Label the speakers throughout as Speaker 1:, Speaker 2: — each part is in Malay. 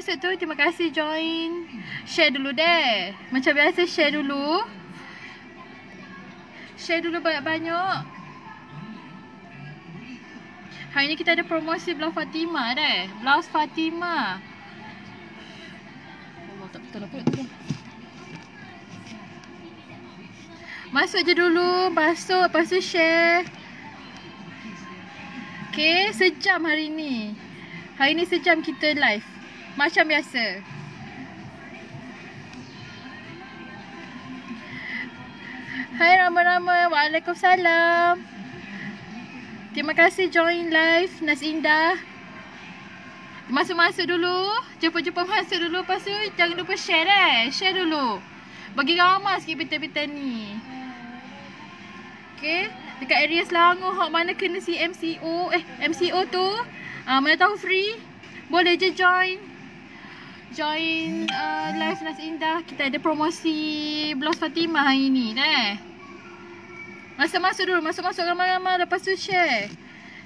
Speaker 1: Masuk tu, terima kasih join. Share dulu deh. Macam biasa share dulu. Share dulu banyak-banyak. Hari ni kita ada promosi blouse Fatimah deh. Blouse Fatimah. Allah tak betul apa tu. Masuk je dulu. Masuk, lepas tu share. Okay, sejam hari ni. Hari ni sejam kita live. Macam biasa. Hai Rama-Rama. Waalaikumsalam. Terima kasih join live Nas Indah. Masuk-masuk dulu. Cepat-cepat masuk dulu. Lepas tu jangan lupa share Share dulu. Bagi ramai sikit peta-peta ni. Okay. Dekat area Selangor hak mana kena si MCO. MCO tu. Mana tahu free. Boleh je join. Join live Nas Indah. Kita ada promosi blouse Fatimah hari ni. Masuk-masuk dulu. Masuk-masuk ramai-ramai. Lepas tu share.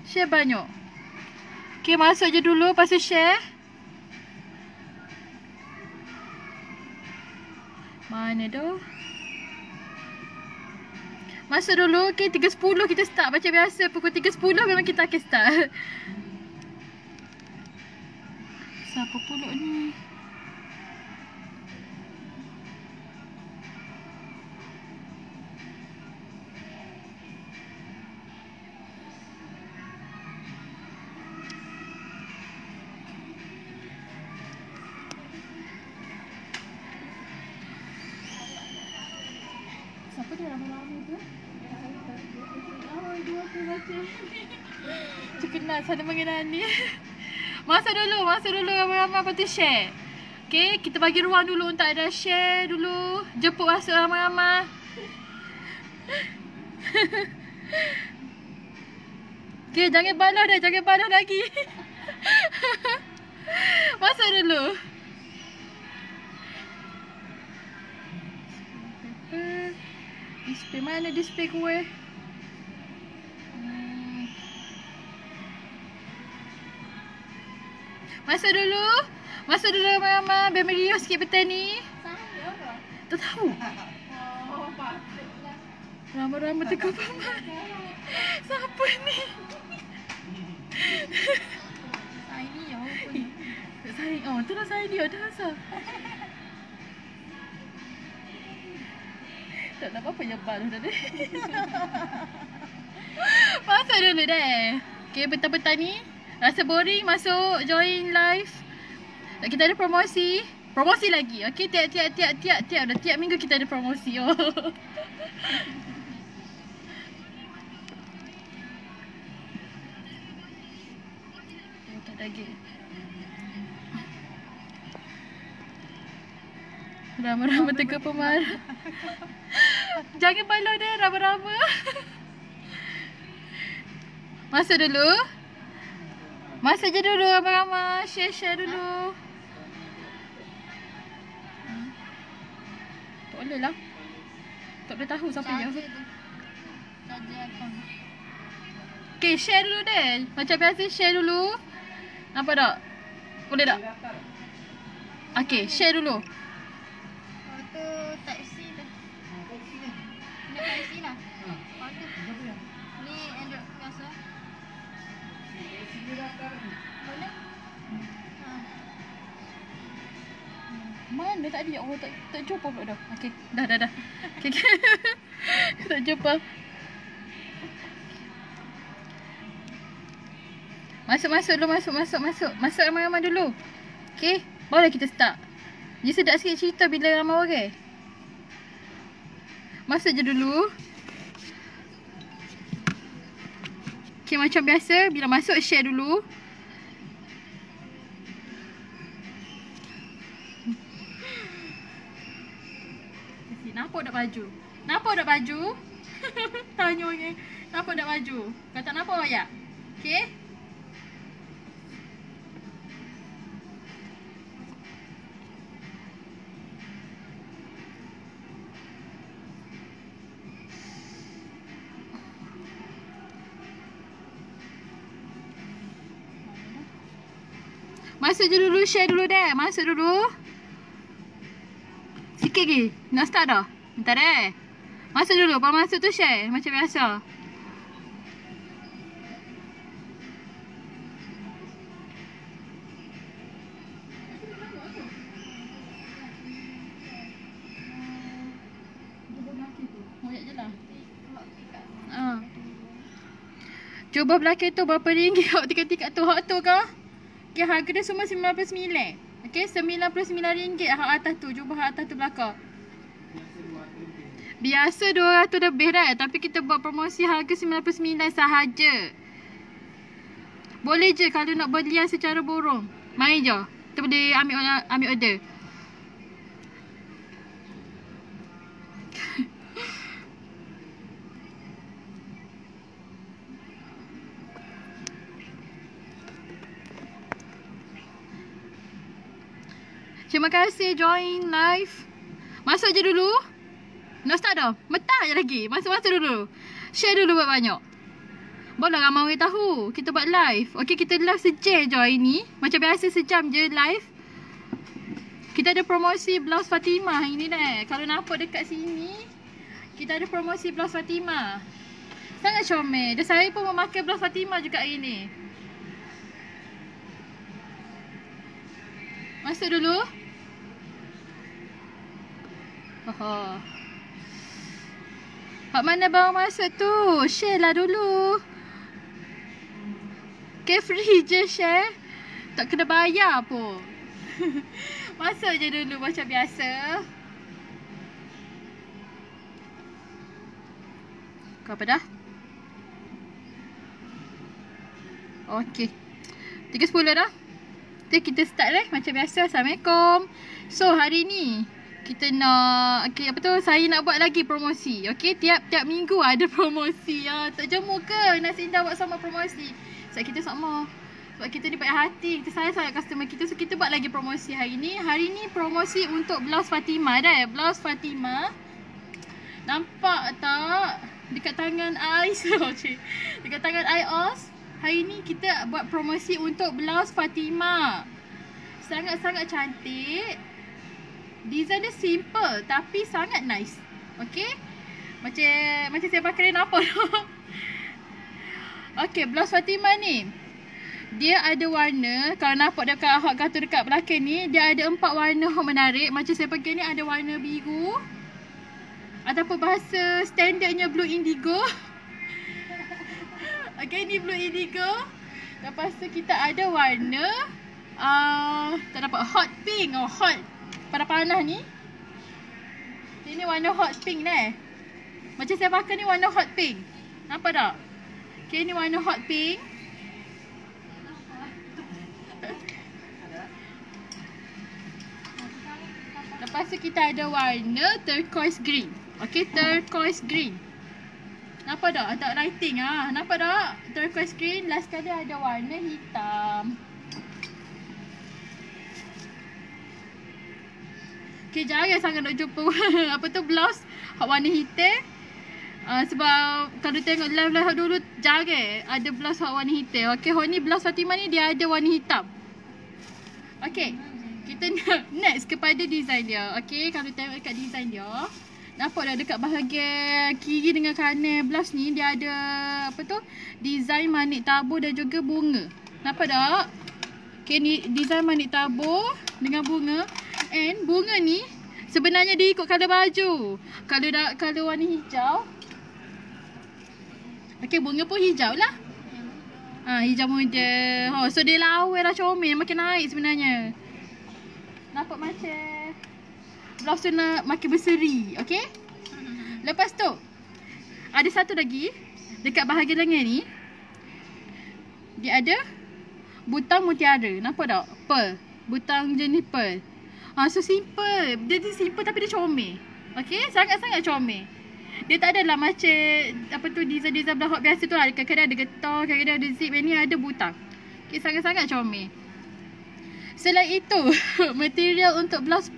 Speaker 1: Share banyak. Okay, masuk je dulu. Lepas tu share. Mana tu? Masuk dulu. Okay, 3.10 kita start. Macam biasa. Pukul 3.10 memang kita akan start. Siapa pulak ni? Siapa dia lama-lama tu? Oh, dua tu baca. Terkenal sana mengenal ni. Masuk dulu ramai-ramai, lepas tu share. Okay, kita bagi ruang dulu untuk ada share dulu. Jemput masuk ramai-ramai. Okay, jangan balas lagi. Masuk dulu. Display mana display kue? Masuk dulu ramai-ramai. Biar meriah sikit petang ni. Tak tahu. Ramai-ramai tengah paman. Siapa ni? Saini ya. Saini. Oh, tu lah Saini. Ada rasa. Tak nak apa-apa yang baru tadi. Masuk dulu deh. Okay, petang-petang ni rasa boring, masuk join live. Kita ada promosi. Promosi lagi. Okay, tiap minggu kita ada promosi. Oh. Tak lagi. Rama-rama tengah pemarah. Jangan balau deh rama-rama. Masuk dulu. Masuk je dulu rama-rama. Share dulu. Tak boleh lah. Tak boleh tahu siapa yang. Okay, share dulu deh. Macam biasa share dulu. Nampak tak? Boleh tak? Okay, share dulu.
Speaker 2: Type C dah. Ni Type C lah. Ni Android biasa. Boleh?
Speaker 1: Mana tadi? Oh, tak jumpa pula dah. Okey, dah. Okey. Tak jumpa. Masuk dulu, masuk. Masuk ramai-ramai dulu. Okey, baru kita start. Dia sedap sikit cerita bila ramai orang. Masuk je dulu. Okay, macam biasa bila masuk share dulu. Nampak tak baju? Tanya orang. Nampak tak baju? Kau tak nampak ayat? Okay. Masuk je dulu, share dulu deh. Masuk dulu. Sikit lagi. Nak start dah? Bentar deh. Masuk dulu. Kalau masuk tu share. Macam biasa. Cuba belakang tu berapa ringgit hak tiket tu. Hak tu ke? Okay, harga dia semua RM99. Okay, RM99 hak atas tu. Cuba hak atas tu belakang. Biasa RM200 lebih dah. Tapi kita buat promosi harga RM99 sahaja. Boleh je kalau nak belian secara borong. Mari je. Kita boleh ambil order. Terima kasih join live. Masuk je dulu. Nak start dah? Mentah je lagi. Masuk dulu. Share dulu banyak-banyak. Boleh ramai orang tahu. Kita buat live. Okay, kita live sejam je hari ni. Macam biasa sejam je live. Kita ada promosi blouse Fatimah hari ni dah. Kalau nampak dekat sini, kita ada promosi blouse Fatimah. Sangat comel. Dan saya pun memakai blouse Fatimah juga hari ni. Masuk dulu. Hak mana baru masuk tu? Share lah dulu. Okay, free je share. Tak kena bayar pun. Masuk je dulu macam biasa. Kau apa dah? Okay, 3.10 dah. Okay, kita start lah macam biasa. Assalamualaikum. So hari ni kita nak, okay, apa tu, saya nak buat lagi promosi. Okay, tiap minggu ada promosi. Tak jemu ke Nasi Indah buat sama promosi? Sebab kita sama. Sebab kita ni baik hati. Kita sayang sangat customer kita. So kita buat lagi promosi hari ni. Hari ni promosi untuk blouse Fatimah dah. Blouse Fatimah. Nampak tak? Dekat tangan I. Dekat tangan I Os. Hari ni kita buat promosi untuk blouse Fatimah. Sangat-sangat cantik. Design dia simple tapi sangat nice. Okay, Macam saya pakai ni nampak. Okay, blouse Fatimah ni dia ada warna. Kalau nampak dekat hot kartu dekat belakang ni, dia ada 4 warna menarik. Macam saya pakai ni ada warna biru, ataupun bahasa standardnya blue indigo. Okay, ni blue indigo. Lepas tu kita ada warna tak dapat, hot pink. Hot pada panas ni. Ini warna hot pink ni. Macam saya pakai ni warna hot pink. Nampak tak? Okay, ni warna hot pink. Lepas tu kita ada warna turquoise green. Okay, turquoise green. Nampak tak? Ada lighting nampak tak? Turquoise green. Last kali ada warna hitam. Okay, jarang sangat nak jumpa apa tu blouse hak warna hitam. Sebab kalau tengok live dulu jarang ada blouse hak warna hitam. Okay, hak ni blouse Fatimah ni dia ada warna hitam. Okay, kita next kepada design dia. Okay, kalau tengok dekat design dia, nampak dah dekat bahagian kiri dengan kanan blouse ni dia ada apa tu, design manik tabur dan juga bunga. Nampak tak? Okay, ni design manik tabur dengan bunga. And bunga ni sebenarnya dia ikut colour baju. Kalau dah colour warna hijau, okay, bunga pun hijau lah. Hijau muda. So dia lawa lah, comel, makin naik sebenarnya. Nampak macam blouse tu nak makin berseri. Okay. Lepas tu ada satu lagi dekat bahagian lengan ni, dia ada butang mutiara. Nampak tak? Pearl. Butang jenis pearl. So simple. Dia simple tapi dia comel. Okay, sangat-sangat comel. Dia tak adalah macam apa tu design-design blouse biasa tu lah. Kadang-kadang ada getah, kadang-kadang ada zip. Yang ni ada butang. Okay, sangat-sangat comel. Selain itu, material untuk blouse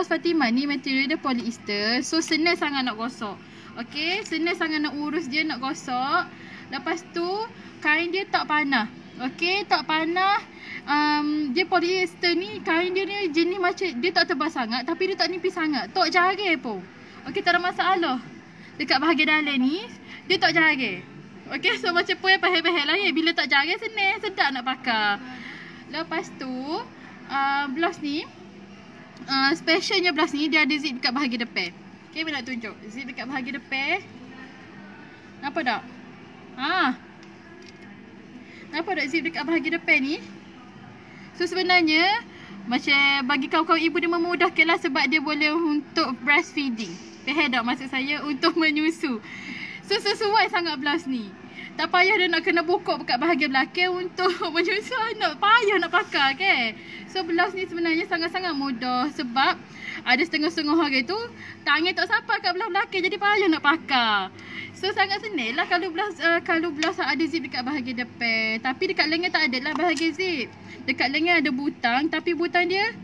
Speaker 1: Fatimah ni material dia polyester. So senang sangat nak gosok. Okay, senang sangat nak urus dia, nak gosok. Lepas tu kain dia tak panah. Okay, tak panah. Dia polyester ni, kain dia ni jenis macam, dia tak tebal sangat tapi dia tak nipis sangat. Tok jaring pun. Okey, tak ada masalah. Dekat bahagian dalam ni, dia tak jaring. Okey, so macam pun pahal-pahal lah. Bila tak jaring, senang, sedap nak pakai. Lepas tu, blouse ni, specialnya blouse ni, dia ada zip dekat bahagian depan. Okey, bila nak tunjuk. Zip dekat bahagian depan. Nampak tak? Nampak tak zip dekat bahagian depan ni? So sebenarnya macam bagi kawan-kawan ibu dia memudahkanlah sebab dia boleh untuk breastfeeding. Faham tak maksud saya? Untuk menyusu. So sesuai sangat blouse ni. Tak payah dia nak kena buka kat bahagian belakang untuk menyusu anak. Payah nak pakai kan? So blouse ni sebenarnya sangat-sangat mudah sebab ada setengah-setengah orang tu tangan tak sampai kat belah belakang jadi payah nak pakai. So sangat senang lah kalau blouse ada zip dekat bahagian depan. Tapi dekat lengan tak ada lah bahagian zip. Dekat lengan ada butang tapi butang dia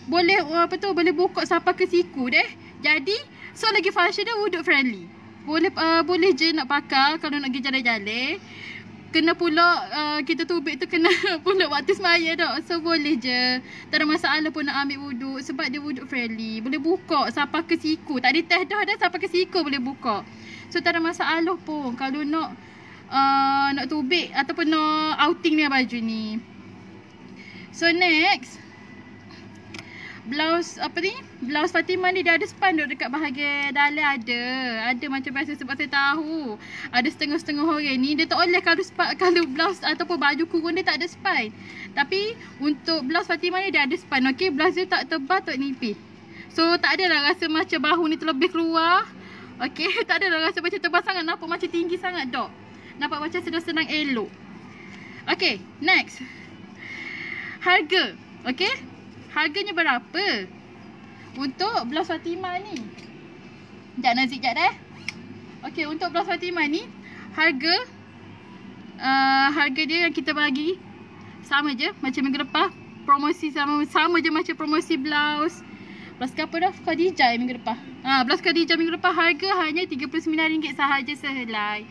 Speaker 1: boleh boleh buka sampai ke siku deh. Jadi so lagi fashion dia wuduk friendly. Boleh je nak pakai kalau nak pergi jalan-jalan. Kena pula kita tubik tu kena pula waktu semaya tak. So boleh je. Tak ada masalah pun nak ambil wuduk sebab dia wuduk friendly. Boleh buka sampai ke siku. Tak ada teh dah sampai ke siku boleh buka. So tak ada masalah pun kalau nak tubik ataupun nak outing ni baju ni. So next, blouse blouse Fatimah ni dia ada spanduk dekat bahagian dalam ada macam biasa sebab saya tahu ada setengah-setengah orang ni dia tak boleh kalau blouse ataupun baju kurung dia tak ada span. Tapi untuk blouse Fatimah ni dia ada span. Okey, blouse dia tak tebal tak nipis. So tak adalah rasa macam bahu ni terlebih keluar. Okey, tak adalah rasa macam tebal sangat, nampak macam tinggi sangat tak. Nampak macam senang-senang elok. Okey, next. Harga. Okey. Harganya berapa? Untuk blouse Fatimah ni. Sekejap Nazik sekejap dah. Okey, untuk blouse Fatimah ni harga dia yang kita bagi sama je macam minggu lepas. Promosi sama je macam promosi blouse apa dah? Khadijah minggu lepas. Blouse Khadijah minggu lepas harga hanya RM39 sahaja sehelai.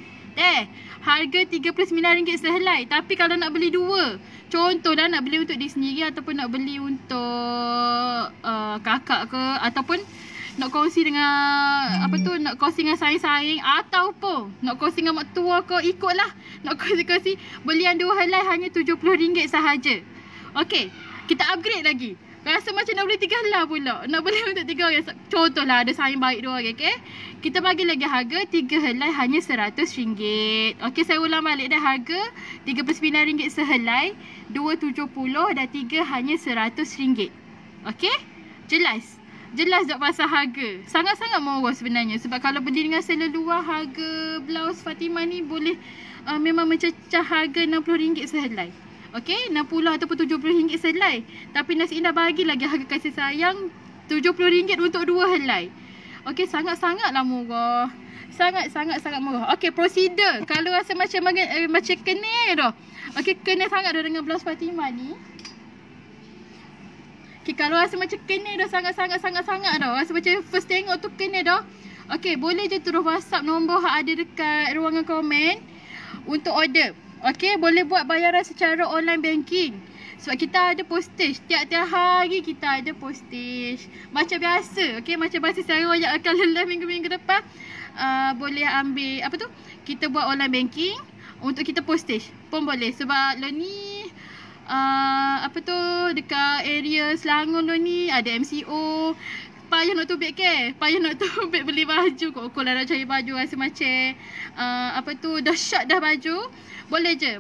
Speaker 1: Harga RM39 sehelai. Tapi kalau nak beli dua, contohlah nak beli untuk diri sendiri ataupun nak beli untuk kakak ke ataupun nak kongsi dengan nak kongsi dengan saing-saing ataupun nak kongsi dengan mak tua ke, ikutlah. Nak kongsi belian dua helai hanya RM70 sahaja. Okey, kita upgrade lagi. Rasa macam nak beli 3 helai pula. Nak beli untuk 3 orang. Contohlah ada saing baik 2 orang, okey. Kita bagi lagi harga 3 helai hanya RM100. Okey, saya ulang balik dah, harga RM39 sehelai, 270 dan 3 hanya RM100. Okey? Jelas tak pasal harga. Sangat-sangat murah sebenarnya. Sebab kalau beli dengan seller luar, harga blouse Fatimah ni boleh memang mencecah harga RM60 sehelai. Okey, 60 ataupun RM70 sehelai. Tapi Nasi Indah bagi lagi harga kasih sayang RM70 untuk 2 helai. Okey, sangat-sangatlah murah. Sangat murah. Okey, prosedur. Kalau rasa macam kena dah. Okey, kena sangat dah dengan blouse Fatimah ni. Okey, kalau rasa macam kena dah sangat dah. Rasa macam first tengok tu kena dah. Okey, boleh je terus WhatsApp nombor ada dekat ruangan komen untuk order. Okey, boleh buat bayaran secara online banking. Sebab kita ada postage. Tiap-tiap hari kita ada postage. Macam biasa. Okey, macam biasa saya royak akan live minggu-minggu depan. Boleh ambil, kita buat online banking. Untuk kita postage pun boleh. Sebab lo ni, dekat area Selangor lo ni ada MCO. Payah nak tubik ke? Payah nak tubik beli baju. Kok lah nak cari baju rasa macam dah short dah baju. Boleh je.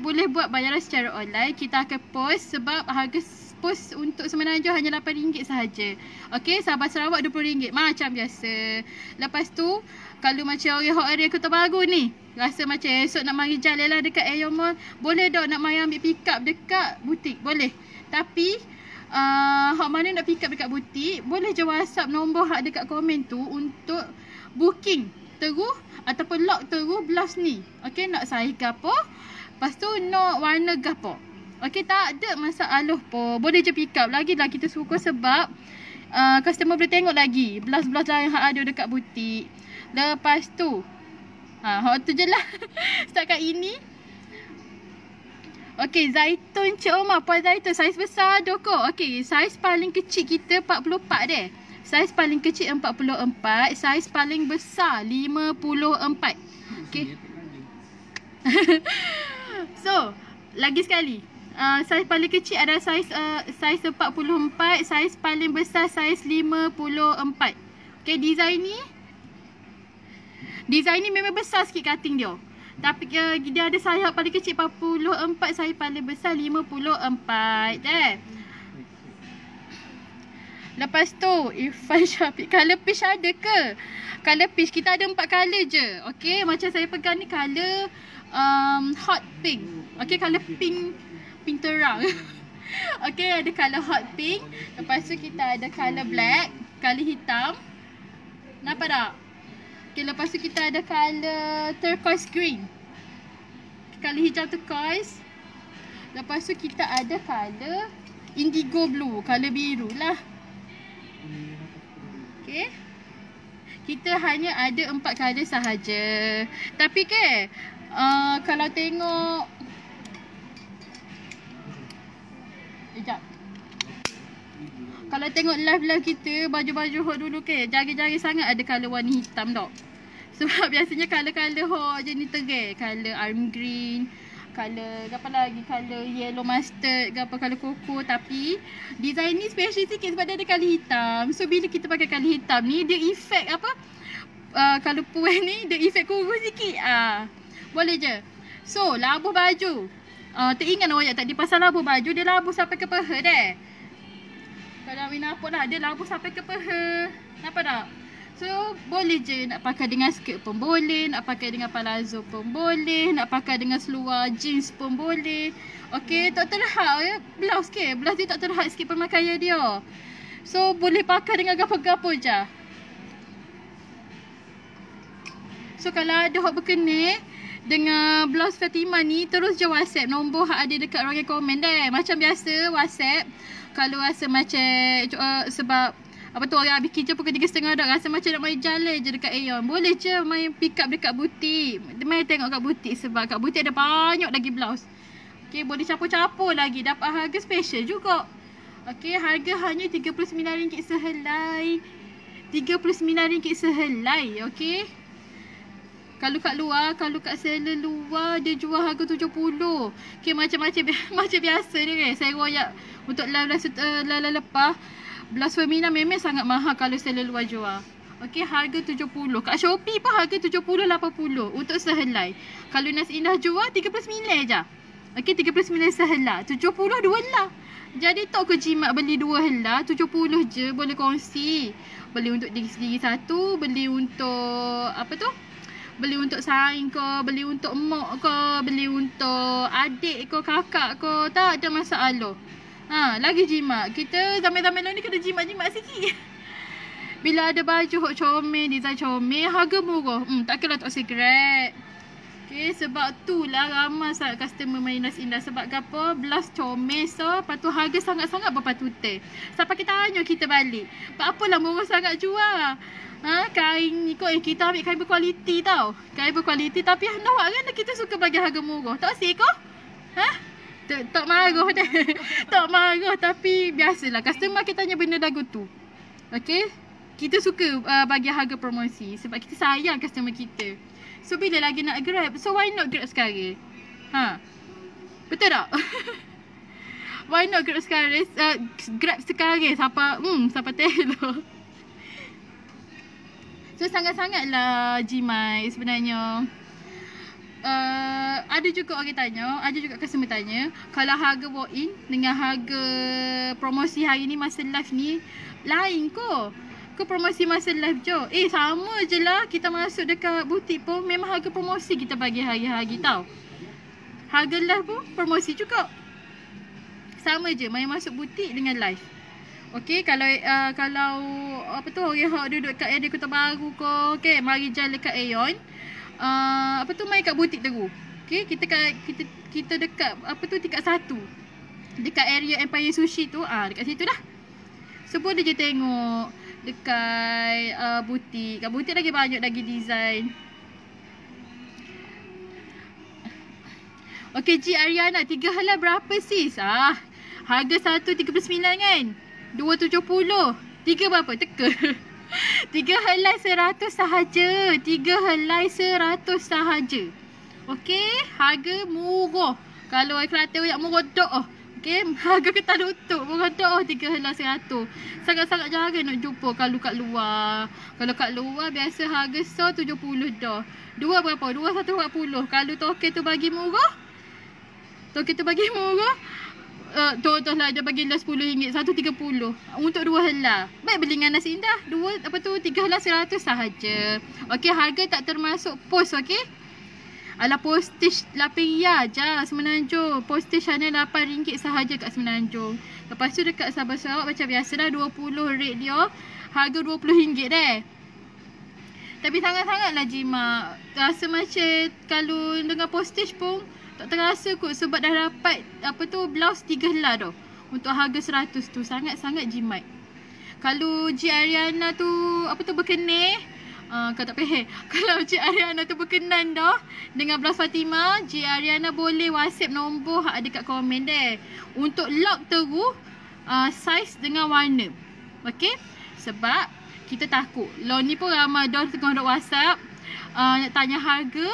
Speaker 1: Boleh buat bayaran secara online. Kita akan post sebab harga post untuk Semenanjung hanya RM8 sahaja. Okey, Sabah Sarawak RM20 macam biasa. Lepas tu kalau macam orang area Kota Baru ni, rasa macam esok nak mari jalan lah dekat Air Mall, boleh tak nak mari ambil pick up dekat butik? Boleh. Tapi hak mana nak pick up dekat butik, boleh je WhatsApp nombor hak dekat komen tu untuk booking terus ataupun lock terus blouse ni. Okey, nak saiz ke apa, lepas tu nak warna ke apa. Okey, tak ada masalah pun. Boleh je pick up. Lagilah kita suka sebab customer boleh tengok lagi blouse-blouse lain hak ada dekat butik. Lepas tu hak tu je lah. Setakat ini Okey, zaitun Cik Omar, puan zaitun saiz besar doko. Okey, saiz paling kecil kita 44 deh. Saiz paling kecil 44, saiz paling besar 54. Okey. So, lagi sekali. Saiz paling kecil adalah saiz 44, saiz paling besar saiz 54. Okey, design ni memang besar sikit cutting dia. Tapi dia ada sayap paling kecil 44, sayap paling besar 54. Lepas tu Irfan Syafiq, colour peach ada ke? Colour peach kita ada 4 colour je. Okey, macam saya pegang ni colour hot pink. Okey, colour pink terang. Okey, ada colour hot pink. Lepas tu kita ada colour black, colour hitam. Nampak tak? Okay, lepas tu kita ada colour turquoise green, colour hijau turquoise. Lepas tu kita ada colour indigo blue, colour biru lah. Okay, kita hanya ada 4 colour sahaja. Tapi ke kalau tengok sekejap, kalau tengok live-live kita, baju-baju hot dulu ke, jari-jari sangat ada colour warna hitam tau. Sebab biasanya colour-colour hot je ni terang. Colour arm green, colour apa lagi, colour yellow mustard ke apa, colour cocoa. Tapi design ni special sikit sebab dia ada colour hitam. So bila kita pakai colour hitam ni, dia efek apa, colour puan ni dia efek kurus sikit. Boleh je. So labuh baju, teringat awak tak, di pasal labuh baju dia labuh sampai ke paha deh. Kalau Amin nampak lah, dia labuh sampai ke paha. Nampak tak? So, boleh je nak pakai dengan skirt pun boleh, nak pakai dengan palazzo pun boleh, nak pakai dengan seluar jeans pun boleh. Okey, tak terhad ya. Blouse ke? Blouse dia tak terhad sikit pemakaian dia. So, boleh pakai dengan gapo-gapo je. So, kalau ada hok berkenal dengan blouse Fatimah ni, terus je WhatsApp. Nombor hak ada dekat ruangan komen deh. Macam biasa WhatsApp. Kalau rasa macam sebab apa tu, orang habis kerja pukul 3.30 dah, rasa macam nak main jalan je dekat Aeon, boleh je main pick up dekat butik. Main tengok kat butik sebab kat butik ada banyak lagi blouse. Okey, boleh capur-capur lagi, dapat harga special juga. Okey, harga hanya RM39 sehelai. RM39 sehelai, okey. Kalau kat luar, kalau kat seller luar dia jual harga RM70. Okey, macam biasa dia kan. Saya royak untuk live lepas. Blouse femina memang sangat mahal kalau seller luar jual. Okey, harga RM70. Kat Shopee pun harga RM70-80 untuk sehelai. Kalau Nas Indah jual RM39 je. Okey, RM39 sehelai. RM70 dua lah. Jadi tak ke jimat beli 2 helai, RM70 je, boleh kongsi. Beli untuk diri sendiri satu, beli untuk apa tu? Beli untuk saing ke, beli untuk mak ke, beli untuk adik ke, kakak ke, tak ada masalah. Lagi jimat. Kita zaman-zaman ni kena jimat-jimat sikit. Bila ada baju hot comel, design comel, harga murah. Tak kira tak secret. Okay, sebab tu lah ramai sangat customer main Nas Indah. Sebab apa? Blouse comel, so lepas tu harga sangat-sangat berpatutan. Sampai kita tanya kita balik, apalah murah sangat jual? Kain ni kot kita ambil kain berkualiti tau. Kain berkualiti tapi nampak kan kita suka bagi harga murah. Tak sih kau? Tak marah dah. Tak marah, tapi biasalah customer kita tanya benda lagu tu. Okey? Kita suka bagi harga promosi sebab kita sayang customer kita. So bila lagi nak grab, so why not grab sekarang? Betul tak? Why not grab sekarang? Grab sekarang siapa tahu. So sangat-sangatlah jimat sebenarnya. Ada juga orang tanya, ada juga customer tanya, kalau harga walk-in dengan harga promosi hari ni masa live ni lain ko? Ke promosi masa live je? Sama je lah, kita masuk dekat butik pun memang harga promosi kita bagi hari-hari tau. Harga live pun promosi juga. Sama je, main masuk butik dengan live. Okey, kalau apa tu, orang duduk kat area Kota Baru ke, okey, mari jalan dekat Aeon. Apa tu, main kat butik terus. Okey, kita dekat apa tu, tingkat 1. Dekat area Empire Sushi tu, dekat situ dah. So boleh je tengok dekat butik. Kat butik lagi banyak lagi design. Okey, Ji Ariana, 3 helai berapa sis? Harga 139 kan? 270. 3 berapa? Teka. 3 helai 100 sahaja. 3 helai 100 sahaja. Okey, harga murah. Kalau kereta yang murah dak. Okey, harga ketan utuh murah dak 3 helai 100. Sangat-sangat jarang nak jumpa kalau kat luar. Kalau kat luar biasa harga 170 dah. 2 berapa? 2 140. Kalau token tu bagi murah. Token tu bagi murah. Contohlah dia bagi lah RM10, 130 untuk 2 helai. Baik beli dengan nasi indah. 3 helai 100 sahaja. Okey, harga tak termasuk pos, okey? Alah, postage Lapia je Semenanjung. Postage hanya RM8 sahaja kat Semenanjung. Lepas tu dekat Sabah Sarawak macam biasalah 20 rate dia. Harga RM20 deh. Tapi sangat-sangatlah jimat. Rasa macam kalau dengan postage pun tak terasa kot sebab dah dapat blouse 3 helai dah. Untuk harga 100 tu sangat-sangat jimat. Kalau Ji Ariana tu berkenan, kau tak payah. Kalau Ji Ariana tu berkenan dah dengan blouse Fatimah, Ji Ariana boleh WhatsApp nombor hak ada kat komen deh. Untuk lock terus saiz dengan warna. Okey? Sebab kita takut. Lo ni pun ramai dah tengah duk WhatsApp nak tanya harga.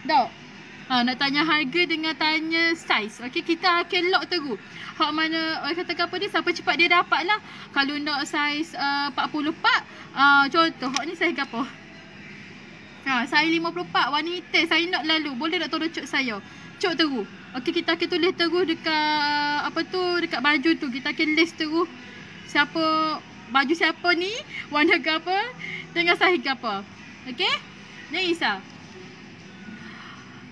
Speaker 1: Dak. Nak tanya harga dengan tanya saiz. Okey, kita akan lock terus. Hak mana orang kata apa dia, siapa cepat dia dapat lah. Kalau nak saiz 44, contoh hak ni saiz apa? Saiz 54 wanita, saya nak lalu. Boleh tak tolong cuk saya? Cuk terus. Okey, kita akan tulis terus dekat dekat baju tu. Kita akan list terus baju siapa ni, warna apa dengan saiz apa. Okey? Jangan risau.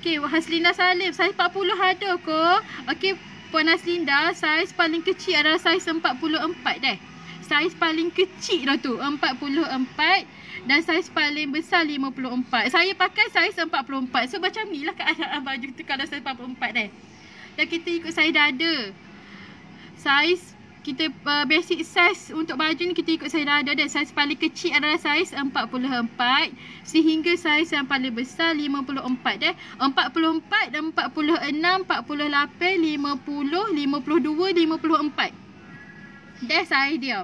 Speaker 1: Okey, Haslinda Salim, saiz 40 ada ke? Okey, Puan Haslinda, saiz paling kecil adalah saiz 44 deh. Saiz paling kecil dah tu 44 dan saiz paling besar 54. Saya pakai saiz 44. So macam ni lah keadaan baju tu kalau saiz 44 deh. Dan kita ikut saiz dada. Saiz kita basic size untuk baju ni kita ikut saiz dada dan saiz paling kecil adalah saiz 44 sehingga saiz yang paling besar 54 deh. 44 dan 46, 48, 50, 52, 54. Dah saiz dia.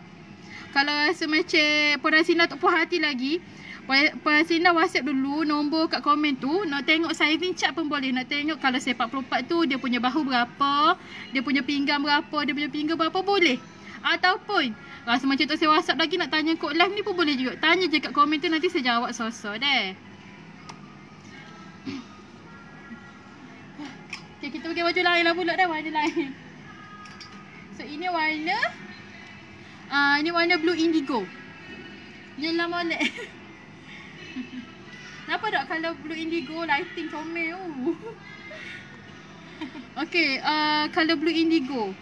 Speaker 1: Kalau rasa macam Puan Hasina tak puas hati lagi, Puan Hasina WhatsApp dulu nombor kat komen tu. Nak tengok saiz ni cat pun boleh. Nak tengok kalau saiz 44 tu dia punya bahu berapa, dia punya pinggang berapa, dia punya pinggang berapa, boleh. Ataupun rasa macam tak saya WhatsApp lagi nak tanya kod live ni pun boleh juga. Tanya je kat komen tu, nanti saya jawab sosok deh. Okay, kita pakai baju lain lah pula dah, warna lain. So ini warna blue indigo. Yelah molek. Kenapa tak kalau blue indigo lighting comel. Okey, kalau blue indigo.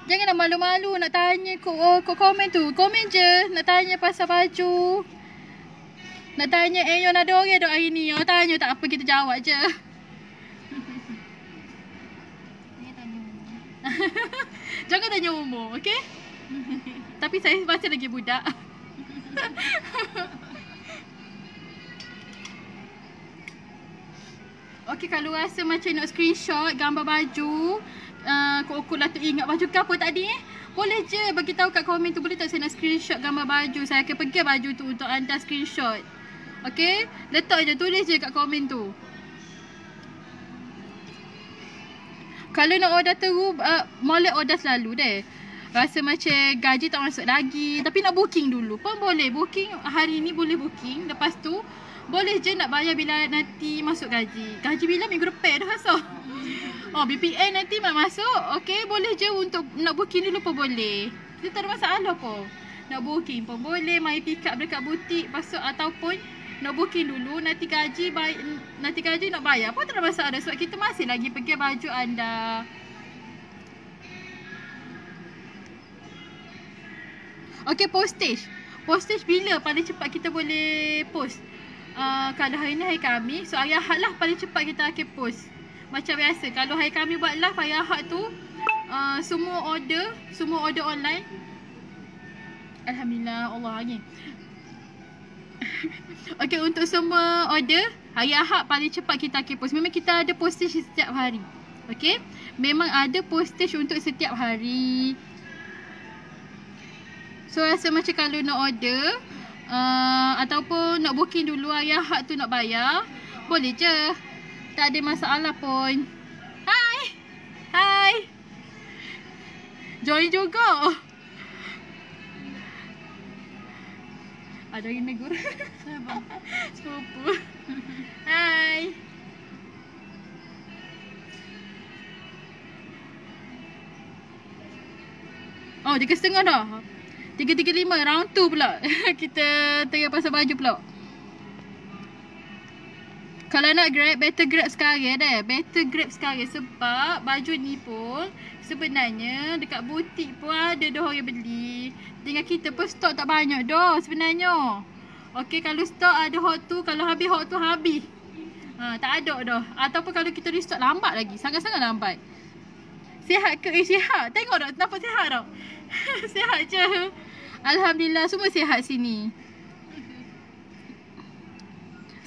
Speaker 1: Janganlah malu-malu nak tanya kod komen tu. Komen je nak tanya pasal baju. Nak tanya Yon ada orang dok hari ni. Tanya tak apa, kita jawab je. Jangan tanya umur, okey? Tapi saya masih lagi budak. Okey, kalau rasa macam nak screenshot gambar baju, kok lah tu ingat baju ke apa tadi boleh je bagi tahu kat komen tu. Boleh tak saya nak screenshot gambar baju, saya akan pergi baju tu untuk anda screenshot. Okey, letak je, tulis je kat komen tu. Kalau nak order terus, molek order selalu deh. Rasa macam gaji tak masuk lagi, tapi nak booking dulu pun boleh. Booking hari ni boleh booking. Lepas tu boleh je nak bayar bila nanti masuk gaji. Gaji bila? Minggu depan dah masuk. BPN nanti masuk. Okey, boleh je untuk nak booking dulu pun boleh. Itu tak ada masalah pun. Nak booking pun boleh. Mai pick up dekat butik pasal, ataupun nak booking dulu, nanti gaji nak bayar pun tak ada masalah. Sebab kita masih lagi pergi baju anda. Okey, postage. Postage bila paling cepat kita boleh post? Kalau hari ni hari Khamis, so hari Ahad lah paling cepat kita akan post. Macam biasa, kalau hari Khamis buat live, hari Ahad tu semua order online. Alhamdulillah, Allah lagi. Okay, untuk semua order, hari Ahad paling cepat kita akan post. Memang kita ada postage setiap hari. Okay, memang ada postage untuk setiap hari. So rasa macam kalau nak order ataupun nak booking dulu hari Ahad tu nak bayar, boleh je. Tak ada masalah pun. Hai. Hai. Join juga. Ada yang negur. Siapa? Sepupu. Hai. Oh, 3.30 dah. 3.35 round 2 pula. Kita tengah pasal baju pula. Kalau nak grab, better grab sekarang dah. Better grab sekarang sebab baju ni pun sebenarnya dekat butik pun ada dah orang beli. Dengan kita pun stok tak banyak dah sebenarnya. Okey, kalau stok ada hot tu, kalau habis hot tu habis. Tak ada dah. Ataupun kalau kita restock lambat lagi. Sangat-sangat lambat. Sihat ke? Sihat. Tengok tak? Nampak sihat tak? Sihat je. Alhamdulillah, semua sihat sini.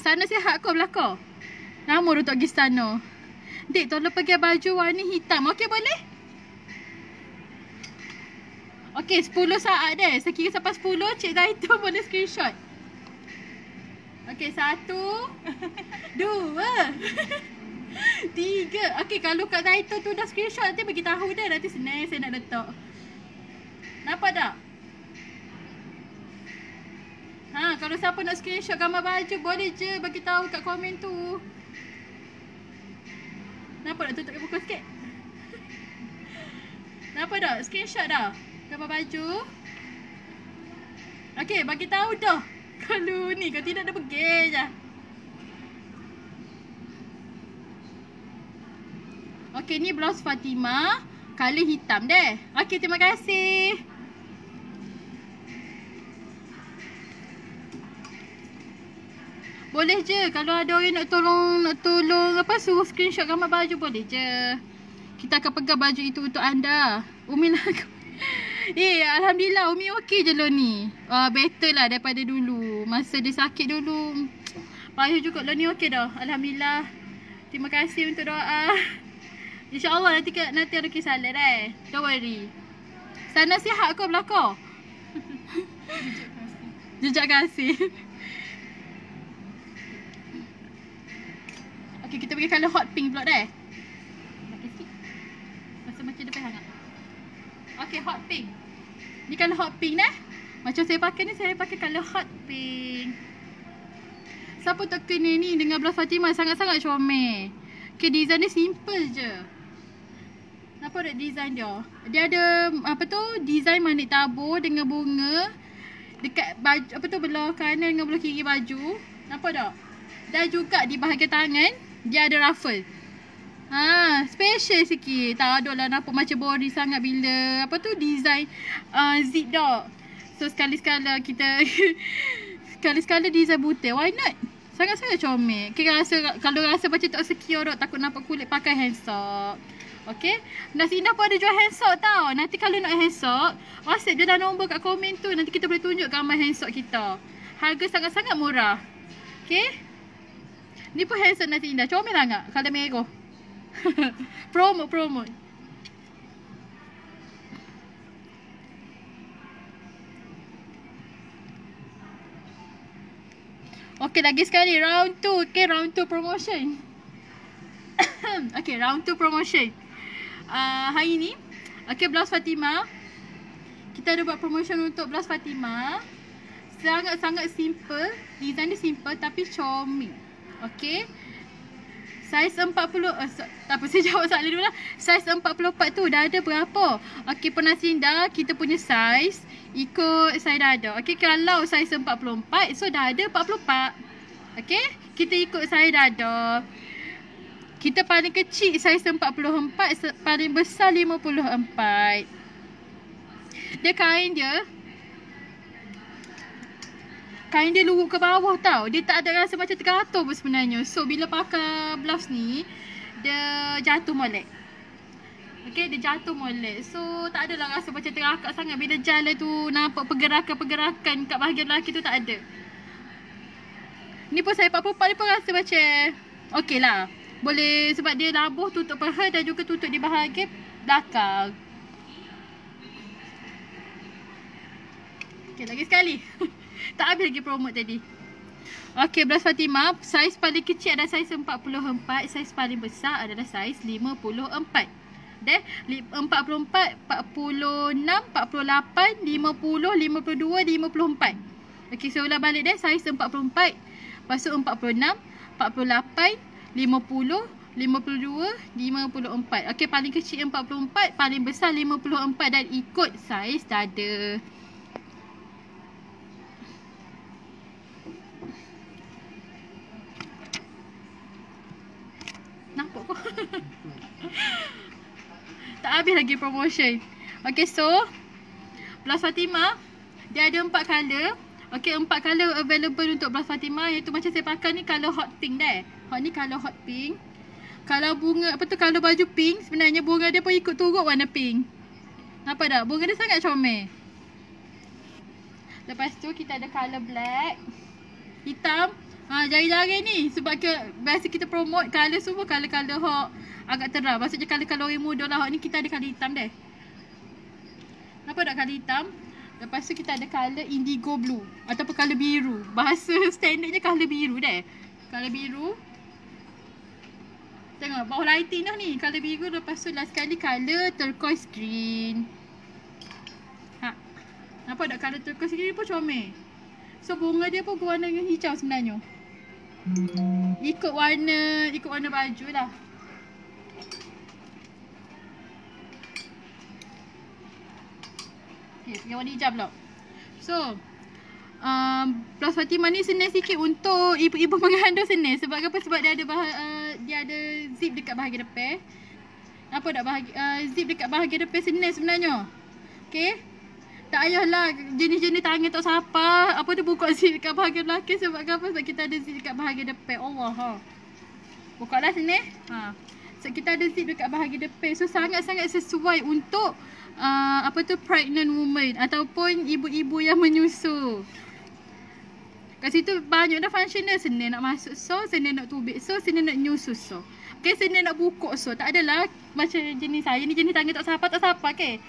Speaker 1: Sana sihat kau belakang? Lama dah tak pergi sana. Dik, tolong pakai baju warna hitam. Okey, boleh? Okey, 10 saat dah. Sekira sampai 10, Cik Zaitun boleh screenshot. Okey, 1 2 3. Okey, kalau Kak Zaitun tu dah screenshot, nanti bagi tahu dah. Nanti senang saya nak letak. Nampak tak? Kalau siapa nak screenshot gambar baju, boleh je bagi tahu kat komen tu. Nampak tak? Tutup buku sikit. Nampak tak? Screenshot dah gambar baju. Okey, bagi tahu dah. Kalau ni, kalau tidak dah pergi je. Okey, ni blouse Fatimah. Color hitam deh. Okey, terima kasih. Boleh je. Kalau ada orang nak tolong apa, suruh screenshot gambar baju, boleh je. Kita akan pegang baju itu untuk anda. Umi nak Alhamdulillah, Umi okey je lah ni. Better lah daripada dulu. Masa dia sakit dulu, payah juga lah ni. Okey dah, Alhamdulillah. Terima kasih untuk doa. InsyaAllah nanti ada kisah lain Don't worry. Sana sihat kau belakang? Jejak kasih. Okay, kita pergi colour hot pink pula dah. Pakai sikit. Rasa macam dia hangat. Okay, hot pink. Ni colour hot pink dah. Macam saya pakai ni, saya pakai colour hot pink. Siapa tak kena ni dengan blouse Fatimah, sangat-sangat comel. Okay, design dia simple je. Nampak tak design dia? Dia ada apa tu, design manik tabur dengan bunga dekat baju, apa tu, belah kanan dengan belah kiri baju. Nampak tak? Dan juga di bahagian tangan dia ada ruffle. Special sikit. Tak ada lah nampak macam boring sangat bila apa tu, design zip dah. So sekali-sekala kita sekali-sekala design butir. Why not? Sangat-sangat comel. Kira rasa, kalau rasa macam tak secure tak, takut nampak kulit, pakai hand sock. Okay, Nasi Indah pun ada jual hand sock tau. Nanti kalau nak hand sock, WhatsApp je dah nombor kat komen tu. Nanti kita boleh tunjuk gambar hand sock kita. Harga sangat-sangat murah. Okay, ni pun hand sock Nasi Indah. Comel sangat kalau merah. Promote. Okay, lagi sekali round 2. Okay, round 2 promotion. Okay, round 2 promotion. Hari ni, okay, blouse Fatimah. Kita ada buat promotion untuk blouse Fatimah. Sangat-sangat simple. Design dia simple tapi comel. Okay, saiz 40, tak apa, saya jawab soalan dulu lah. Saiz 44 tu dah ada berapa? Okay, Penasinda, kita punya saiz ikut saiz dah ada. Okay, kalau saiz 44, so dah ada 44. Okay, kita ikut saiz dah ada. Kita paling kecil saiz 44, paling besar 54. Dia kain dia lurut ke bawah tau. Dia tak ada rasa macam tergatur pun sebenarnya. So bila pakai blouse ni, dia jatuh molek. Okay, dia jatuh molek. So, tak adalah rasa macam terakak sangat bila jalan tu. Nampak pergerakan-pergerakan kat bahagian lelaki tu, tak ada. Ni pun saya 44 ni pun rasa macam okey lah. Boleh sebab dia labuh tutup paha dan juga tutup di bahagian belakang. Okay, lagi sekali. Tak habis lagi promote tadi. Okay, Blush Fatimah. Saiz paling kecil adalah saiz 44. Saiz paling besar adalah saiz 54. Deh, 44, 46, 48, 50, 52, 54. Okay, so ulang balik deh. Saiz 44. Lepas tu 46, 48, 50, 52, 54. Okay, paling kecil 44, paling besar 54 dan ikut saiz dada. Nampak kau? Tak habis lagi promotion. Okay, so Blush Fatimah dia ada 4 colour. Okay, 4 colour available untuk Blush Fatimah, iaitu macam saya pakai ni colour hot pink dah. Hot ni colour hot pink. Kalau bunga apa tu, kalau baju pink, sebenarnya bunga dia pun ikut turut warna pink. Nampak tak? Bunga dia sangat comel. Lepas tu kita ada colour black, hitam. Jari-jari ni sebab biasa kita promote colour semua colour-colour hot agak terang. Maksudnya colour-colour orang muda lah. Hot ni kita ada colour hitam deh. Nampak tak colour hitam? Lepas tu kita ada colour indigo blue ataupun colour biru. Bahasa standardnya colour biru deh. Colour biru. Tengok bawah lighting dah ni, colour biru. Lepas tu last sekali colour turquoise green. Nampak tak colour turquoise green pun comel. So bunga dia pun berwarna dengan hijau sebenarnya. Ikut warna baju lah. Okay, yang warna hijau pula. So Blush Fatimah ni senang sikit untuk ibu-ibu mengandung, senang. Sebab apa? Sebab dia ada zip dekat bahagian depan. Apa tak zip dekat bahagian depan, senang sebenarnya. Okay, tak payahlah jenis-jenis tangan tak siapa. Apa tu buka zip dekat bahagian belakang. Sebab apa? Sebab kita ada zip dekat bahagian depan. Allah buka lah sini. So kita ada zip dekat bahagian depan. So sangat-sangat sesuai untuk apa tu, pregnant woman ataupun ibu-ibu yang menyusu. Kat situ banyak dah function dia. Senang nak masuk so, senang nak tubik so, senang nak nyusu so. Okay, senang nak buka so. Tak adalah macam jenis saya ni, jenis tangan tak siapa okay.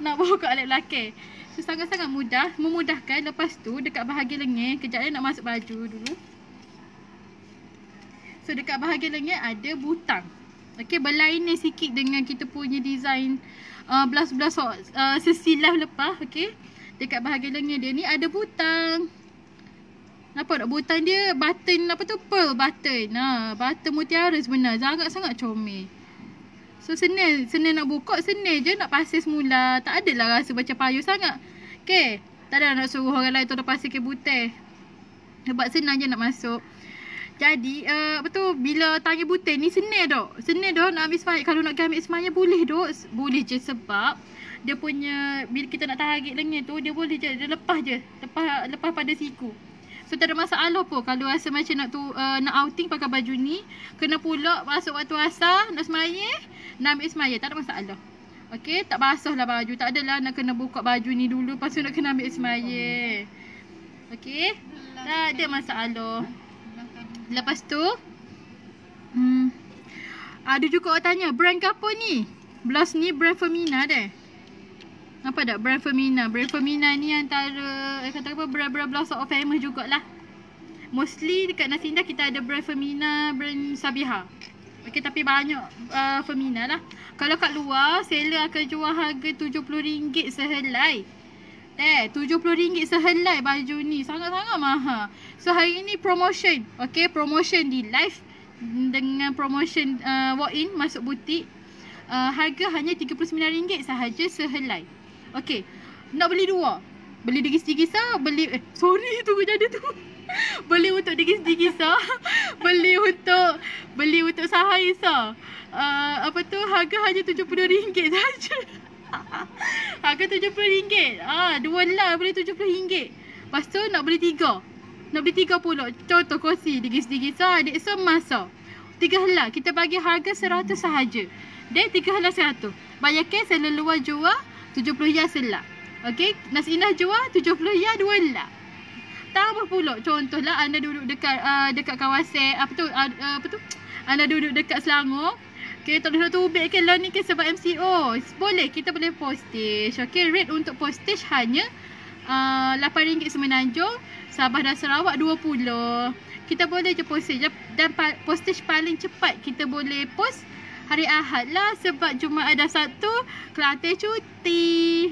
Speaker 1: Nak buka alat belakang. So sangat-sangat mudah, memudahkan. Lepas tu dekat bahagian lengan, kejap nak masuk baju dulu. So dekat bahagian lengan ada butang. Okay, berlainan sikit dengan kita punya design blush sesilaf lepas. Okay, dekat bahagian lengan dia ni ada butang. Nampak tak butang dia? Button apa tu? Pearl button. Button mutiara sebenar. Sangat-sangat comel. So senang nak buka, senang je nak pasir semula. Tak adalah rasa macam payah sangat. Okay, tak ada nak suruh orang lain tu dah pasir ke butang. Sebab senang je nak masuk. Jadi apa tu, bila tangan butang ni senang dok. Senang dok nak ambil semayang. Kalau nak ambil semayang boleh dok. Boleh je sebab dia punya, bila kita nak tarik lengan tu, dia boleh je, dia lepas je. Lepas pada siku. So tak ada masalah pun kalau rasa macam nak outing pakai baju ni. Kena pulak masuk waktu asar, nak semayang, nak ambil semayang, tak ada masalah. Okay, tak basah lah baju. Tak adalah nak kena buka baju ni dulu, lepas tu nak kena ambil semayang. Okay, tak ada masalah. Lepas tu ada juga orang tanya, brand ke apa ni? Blush ni brand Femina deh. Apa tak? Brand Femina. Brand Femina ni antara kata apa, brand-brand blush of famous jugalah. Mostly dekat Nasinda kita ada brand Femina, brand Sabiha. Okay, tapi banyak Femina lah. Kalau kat luar, seller akan jual harga RM70 sehelai. RM70 sehelai baju ni. Sangat-sangat mahal. So hari ni promotion. Okay, promotion di live dengan promotion walk-in masuk butik. Harga hanya RM39 sahaja sehelai. Okay, nak beli dua, beli digis-digisa, beli tunggu jadi tu. Beli untuk digis-digisa, beli untuk Sahaisa. Apa tu, harga hanya RM70 saja. Harga RM70. Dua lah beli RM70. Lepas tu nak beli tiga. Nak beli tiga pula. Contoh kursi digis-digisa, adik semasa. 3 helai kita bagi harga 100 sahaja. Dia 1300. Bayar cash seluar jual 70 ya selak. Okey, Nas Indah jual 70 ya 2 lak. Tambah pula contohlah anda duduk dekat kawasan anda duduk dekat Selangor. Okey, tak boleh tubik ke lah ni ke sebab MCO. Boleh, kita boleh postage. Okey, rate untuk postage hanya RM8 Semenanjung, Sabah dan Sarawak 20. Kita boleh je postage dan postage paling cepat kita boleh post hari Ahad lah sebab Jumaat dan Sabtu Kelantan cuti.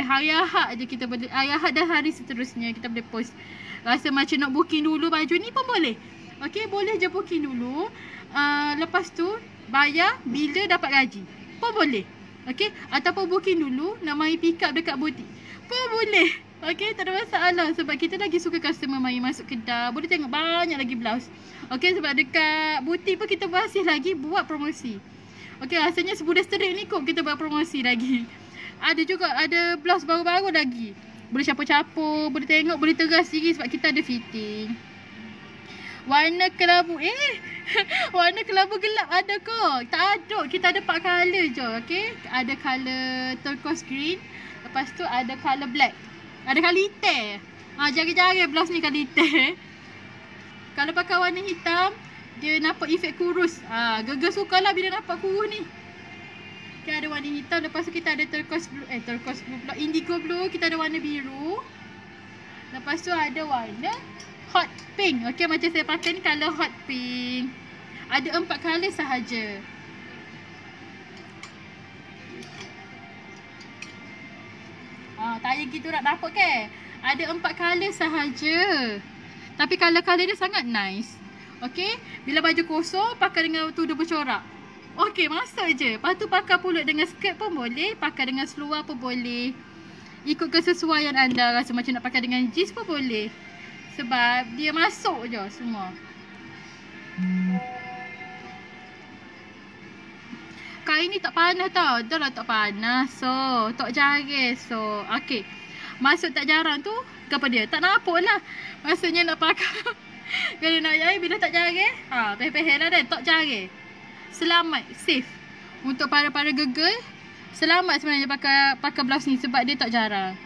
Speaker 1: Hari Ahad je kita boleh, hari Ahad dan hari seterusnya kita boleh post. Rasa macam nak booking dulu baju ni pun boleh. Okey, boleh je booking dulu. Lepas tu bayar bila dapat gaji pun boleh. Okey, ataupun booking dulu nak mari pick up dekat butik pun boleh. Okey, tak ada masalah sebab kita lagi suka customer mari masuk kedai. Boleh tengok banyak lagi blouse. Okey, sebab dekat butik pun kita masih lagi buat promosi. Okey, rasanya sebulan straight ni kot kita buat promosi lagi. Ada juga, ada blouse baru-baru lagi. Boleh capur-capur, boleh tengok, boleh teras sendiri sebab kita ada fitting. Warna kelabu, warna kelabu gelap ada kot. Tak ada, kita ada 4 colour je. Okey, ada colour turquoise green. Lepas tu ada colour black. Ada colour hitam. Jari-jari blouse ni colour hitam. Kalau pakai warna hitam, dia nampak efek kurus. Gegar suka lah bila nampak kurus ni. Kita ada warna hitam. Lepas tu kita ada turquoise blue, turquoise blue pula, indigo blue. Kita ada warna biru. Lepas tu ada warna hot pink. Okey, macam saya pakai ni colour hot pink. Ada 4 colour sahaja. Tayar gitu nak dapat ke? Ada 4 colour sahaja. Tapi colour-colour dia sangat nice. Okey, bila baju kosong pakai dengan tudung bercorak. Okey, masuk je. Lepas tu pakai pula dengan skirt pun boleh, pakai dengan seluar pun boleh. Ikut kesesuaian anda, rasa macam nak pakai dengan jeans pun boleh. Sebab dia masuk je semua. Kain ni tak panas tau. Dah lah tak panas. So, tak jarang. So, okey. Masuk tak jarang tu, apa dia? Tak nampak lah. Maksudnya nak pakai. Kalau nak jari bila tak jarang, peh-peh lah dah. Tak jarang. Selamat, safe. Untuk para-para gegel, selamat sebenarnya pakai blouse ni sebab dia tak jarang.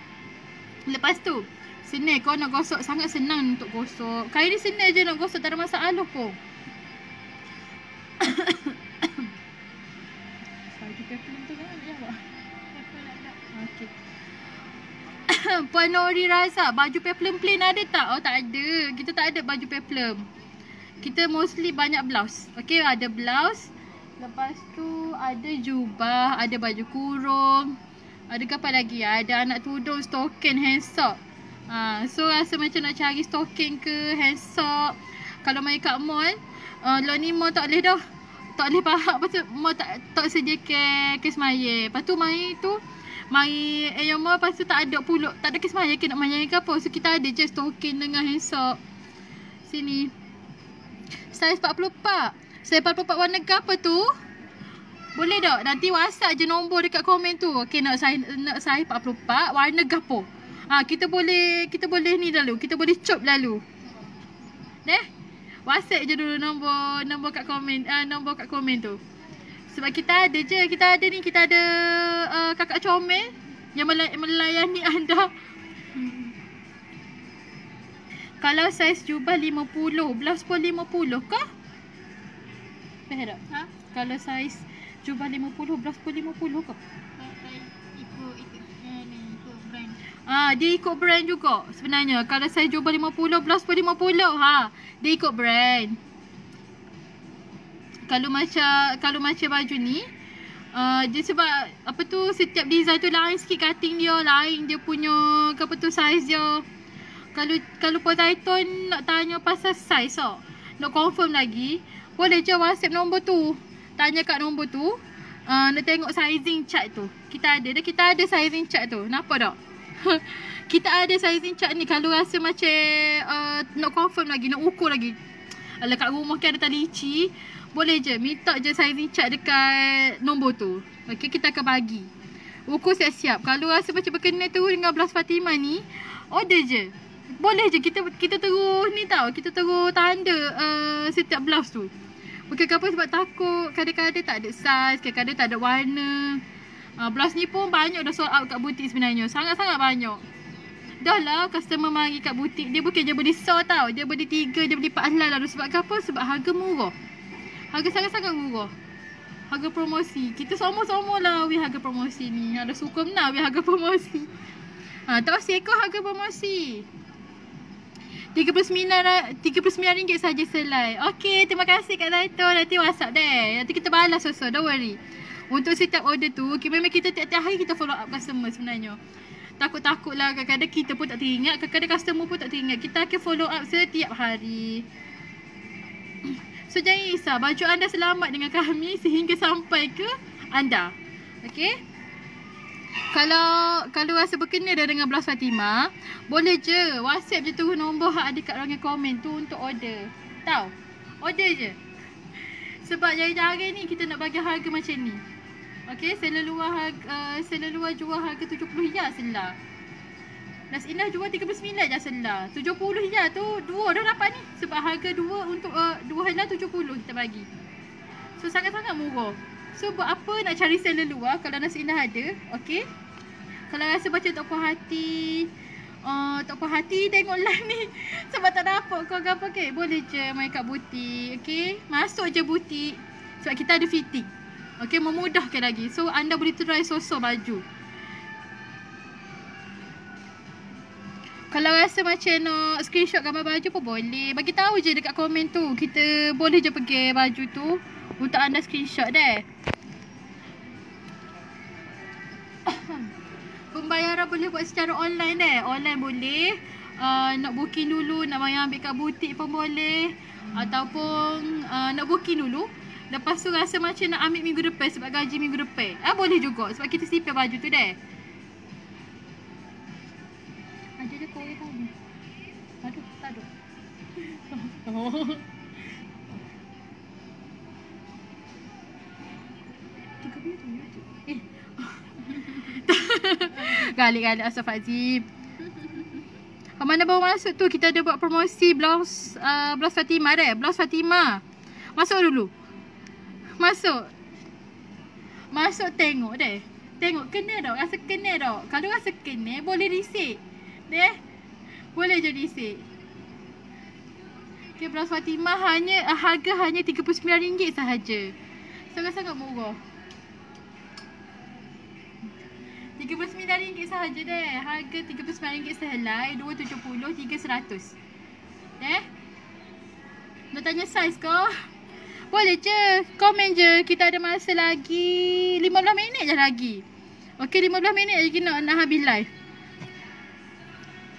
Speaker 1: Lepas tu, senang kau nak gosok, sangat senang untuk gosok. Kain ni senang je nak gosok, tak ada masalah pun. Okay. Puan Nori Raza, baju peplum plain ada tak? Oh, tak ada. Kita tak ada baju peplum. Kita mostly banyak blouse. Okay, ada blouse. Lepas tu ada jubah, ada baju kurung. Ada apa lagi? Ada anak tudung, stocking, hand sock. So rasa macam nak cari stocking ke hand sock. Kalau main kat mall, lo ni mall tak boleh dah. Tak boleh faham pasal mall tak sediakan kes maya. Lepas tu mari tu, mari mall, lepas tu tak ada pula. Tak ada kes maya ke nak maya ke apa. So kita ada je stocking dengan hand sock. Sini. Saiz 44. Saiz 44 warna ke apa tu? Boleh tak? Nanti WhatsApp je nombor dekat komen tu. Okay, nak saiz 44 warna gapo. Kita boleh ni lalu. Kita boleh chop lalu. WhatsApp je dulu nombor kat komen, nombor kat komen tu. Sebab kita ada je, kita ada kakak comel yang melayani anda. Kalau saiz jubah 50, blouse pun 50 kah? Faham tak? Kalau saiz jubah 50, blouse pun 50 kah? Ikut brand. Dia ikut brand juga sebenarnya. Kalau saiz jubah 50, blouse pun 50. Dia ikut brand. Kalau macam baju ni, dia sebab apa tu, setiap design tu lain sikit cutting dia, lain dia punya apa tu saiz dia. Kalau Puan Taiton nak tanya pasal saiz nak confirm lagi, boleh je WhatsApp nombor tu. Tanya kat nombor tu, nak tengok sizing chart tu. Kita ada sizing chart tu. Nampak tak? Kita ada sizing chart ni. Kalau rasa macam nak confirm lagi, nak ukur lagi. Alah, kat rumah kan ada talici, boleh je minta je sizing chart dekat nombor tu. Okay, kita akan bagi. Ukur siap-siap. Kalau rasa macam berkenan tu dengan blouse Fatimah ni, order je. Boleh je kita terus ni tau. Kita terus tanda setiap blouse tu. Bukan ke apa sebab takut kadang-kadang tak ada saiz, kadang-kadang tak ada warna. Blouse ni pun banyak dah sold out kat butik sebenarnya. Sangat-sangat banyak. Dah lah customer mari kat butik. Dia bukan je beli so tau. Dia beli 3, dia beli 4 helai lalu. Sebab apa? Sebab harga murah. Harga sangat-sangat murah. Harga promosi. Kita semua-semua lah harga promosi ni. Ada suka menang harga promosi. Tak pasti ikut harga promosi. RM39 saja selai. Okey, terima kasih Kak Zaito. Nanti WhatsApp deh. Nanti kita balas also. Don't worry. Untuk setiap order tu, memang kita tiap-tiap hari kita follow up customer sebenarnya. Takut-takut lah kadang-kadang kita pun tak teringat, kadang-kadang customer pun tak teringat. Kita akan follow up setiap hari. So jangan risau, baju anda selamat dengan kami sehingga sampai ke anda. Okey? Kalau rasa berkena dah dengan blouse Fatimah, boleh je WhatsApp je tu nombor hak ada kat ruangan komen tu untuk order. Tahu? Order je. Sebab jari-jari ni kita nak bagi harga macam ni. Okey, seller luar jual harga 70 ya selah. Nas Indah jual 39 je selah. 70 ya tu dua dah dapat ni. Sebab harga dua untuk dua helai 70 kita bagi. So sangat-sangat murah. So buat apa nak cari seller luar kalau Nas Indah ada, okey? Kalau rasa macam tak puas hati, tengok live ni. Sebab tak dapat kau apa ke? Boleh je main kat butik, okey? Masuk je butik. Sebab kita ada fitting. Okey, memudahkan lagi. So anda boleh try sosok baju. Kalau rasa macam nak screenshot gambar baju pun boleh. Bagi tahu je dekat komen tu. Kita boleh je pergi baju tu untuk anda screenshot deh. Pembayaran boleh buat secara online deh. Online boleh. Nak booking dulu, nak main ambil kat butik pun boleh. Ataupun nak booking dulu. Lepas tu rasa macam nak ambil minggu depan sebab gaji minggu depan. Boleh juga sebab kita simpan baju tu deh. Ada dia korek tadi. Aduh, tak ada. Oh. Galik-galik Astagfirullahaladzim. Mana baru masuk tu kita ada buat promosi blouse Fatimah deh. Blouse Fatimah. Masuk dulu. Masuk tengok deh. Tengok kena tak? Rasa kena tak? Kalau rasa kena boleh risik. Deh. Boleh je risik. Okay, blouse Fatimah harga hanya RM39 sahaja. Sangat-sangat murah. RM39 sahaja deh. Harga RM39 sehelai, 270, 300. Deh. Nak tanya saiz kau? Boleh je. Komen je. Kita ada masa lagi 15 minit je lagi. Okey, 15 minit lagi nak habis live.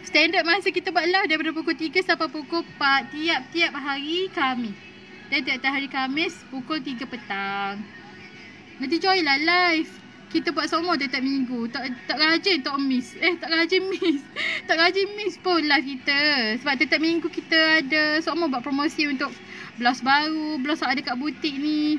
Speaker 1: Standard masa kita buat live daripada pukul 3 sampai pukul 4 tiap-tiap hari Khamis. Dan tiap-tiap hari Khamis pukul 3 petang. Nanti join lah live. Kita buat semua tiap minggu. Tak rajin tak miss. Tak rajin miss. Tak rajin miss pun live kita. Sebab tiap minggu kita ada semua buat promosi untuk blouse baru, blouse ada kat butik ni.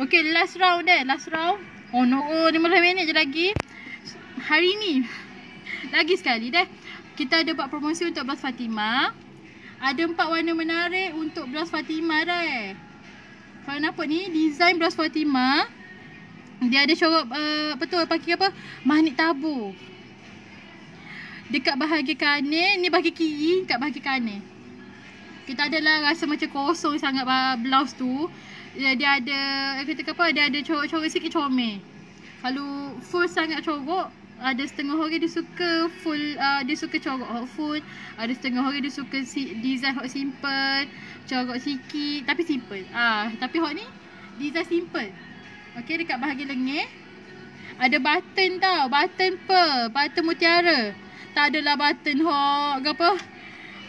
Speaker 1: Okay, last round deh. Last round. Oh no, 15 minit je lagi. Hari ni. Lagi sekali deh. Kita ada buat promosi untuk blouse Fatimah. Ada 4 warna menarik untuk blouse Fatimah deh. Kalau nampak ni, design blouse Fatimah. Dia ada corak, betul pakai apa? Manik tabur. Dekat bahagian kanan, ni bahagian kiri, kat bahagian kanan. Kita adalah rasa macam kosong sangat blouse tu. Dia ada, kata apa, dia ada corak-corak sikit comel. Kalau full sangat corak, ada setengah orang dia suka full, dia suka corak hot full. Ada setengah orang dia suka design hot simple, corak sikit tapi simple. Tapi hot ni design simple. Okey, dekat bahagian lengan ada button tau, button pearl, button mutiara. Tak adalah button hot ke apa.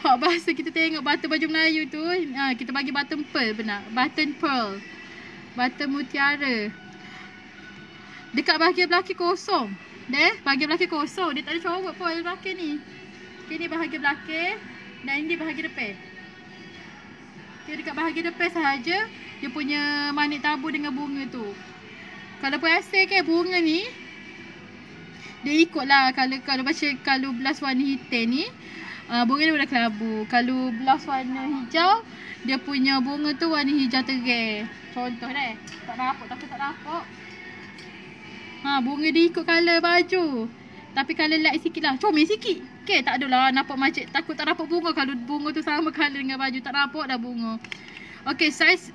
Speaker 1: Hot bahasa kita tengok button baju Melayu tu, kita bagi button pearl benar. Button pearl, button mutiara. Dekat bahagian belakang kosong. Deh, bahagian belakang kosong. Dia tak ada corak pun bahagian belakang ni. Okay, ni bahagian belakang dan ini bahagian depan. Okay, dekat bahagian depan sahaja dia punya manik tabur dengan bunga tu. Kalau perasan kan bunga ni, Dia ikut lah. Kalau blouse warna hitam ni, bunga dia warna kelabu. Kalau blouse warna hijau, dia punya bunga tu warna hijau terang. Contoh deh. Tak nampak, takut tak nampak. Bunga dia ikut colour baju. Tapi colour light sikit lah. Comel sikit. Okay, tak adalah nampak macam takut tak nampak bunga. Kalau bunga tu sama colour dengan baju, tak nampak dah bunga. Okay, saiz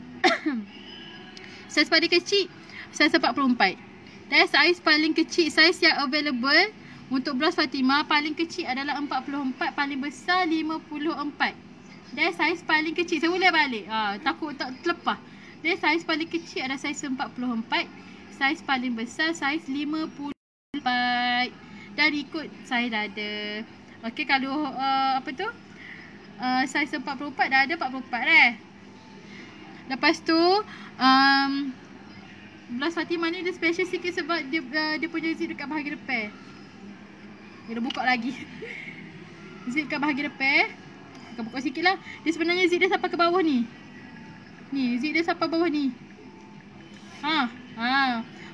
Speaker 1: saiz paling kecil saiz 44. Dan saiz paling kecil, saiz yang available untuk blouse Fatimah paling kecil adalah 44, paling besar 54. Dan saiz paling kecil, saya boleh balik. Takut tak terlepas. Dan saiz paling kecil adalah saiz 44, saiz paling besar saiz 54. Dan ikut saiz dada. Okey, kalau saiz 44 dah ada 44 Lepas tu blouse Fatimah ni dia special sikit sebab dia punya zip dekat bahagian depan. Dia dah buka lagi. Zip kat bahagian depan. Kita buka sikit lah. Dia sebenarnya zip dia sampai ke bawah ni. Ni zip dia sampai bawah ni.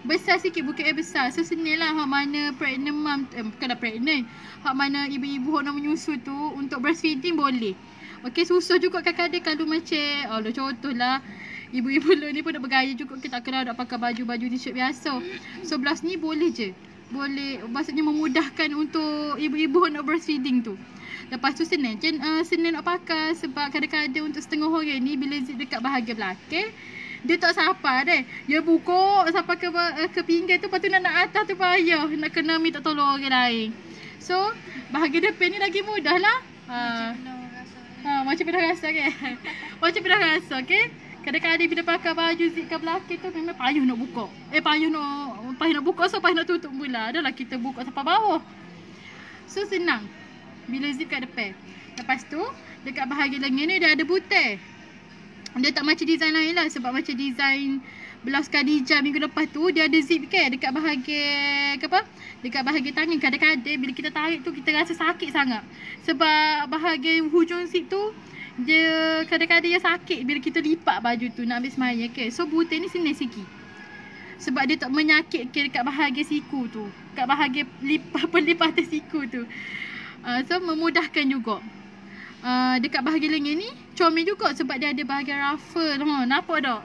Speaker 1: Besar sikit, bukit air besar. So senil lah hak mana pregnant mom, bukanlah pregnant, hak mana ibu-ibu hak nak menyusu tu untuk breastfeeding boleh. Okey, susah juga kadang-kadang kalau macam contohlah ibu-ibu ni pun nak bergaya juga, kita tak kena nak pakai baju-baju t-shirt biasa. So blouse ni boleh je. Boleh, maksudnya memudahkan untuk ibu-ibu nak breastfeeding tu. Lepas tu senang nak pakai sebab kadang-kadang untuk setengah orang ni bila zip dekat bahagian belakang dia tak sampai deh. Dia buka sampai ke pinggang tu, lepas tu nak atas tu payah. Nak kena minta tolong orang lain. So, bahagian depan ni lagi mudah lah. Macam pernah rasa kan? Macam pernah rasa, okay? Kadang-kadang bila pakai baju zip kat belakang tu memang payah nak buka. Payah nak buka, so payah nak tutup pula. Adalah kita buka sampai bawah. So, senang bila zip kat depan. Lepas tu, dekat bahagian lengan ni dia ada butai. Dia tak macam design lain lah. Sebab macam design blouse Khadijah minggu lepas tu, dia ada zip kan dekat bahagian dekat bahagian tangan. Kadang-kadang bila kita tarik tu kita rasa sakit sangat. Sebab bahagian hujung zip tu dia kadang-kadang dia sakit bila kita lipat baju tu nak ambil semaya kan. So butai ni senang sikit. Sebab dia tak menyakitkan dekat bahagian siku tu, kat bahagian pelipatan siku tu. So memudahkan juga. Dekat bahagian lengan ni comel juga sebab dia ada bahagian ruffle. Nampak tak?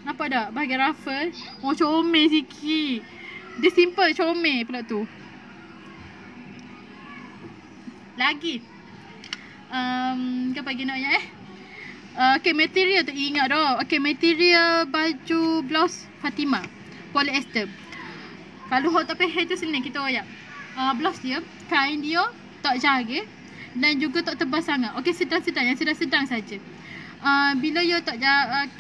Speaker 1: Nampak tak bahagian ruffle? Comel sikit. Dia simple comel pula tu. Lagi apa lagi nak ya okay, material tu ingat dah. Okay, material baju blouse Fatimah polyester. Kalau hot tak payah tu senang kita royak. Blouse dia, kain dia tak jaga dan juga tak tebal sangat. Okey, sedang-sedang, yang sedang-sedang saja. Bila dia tak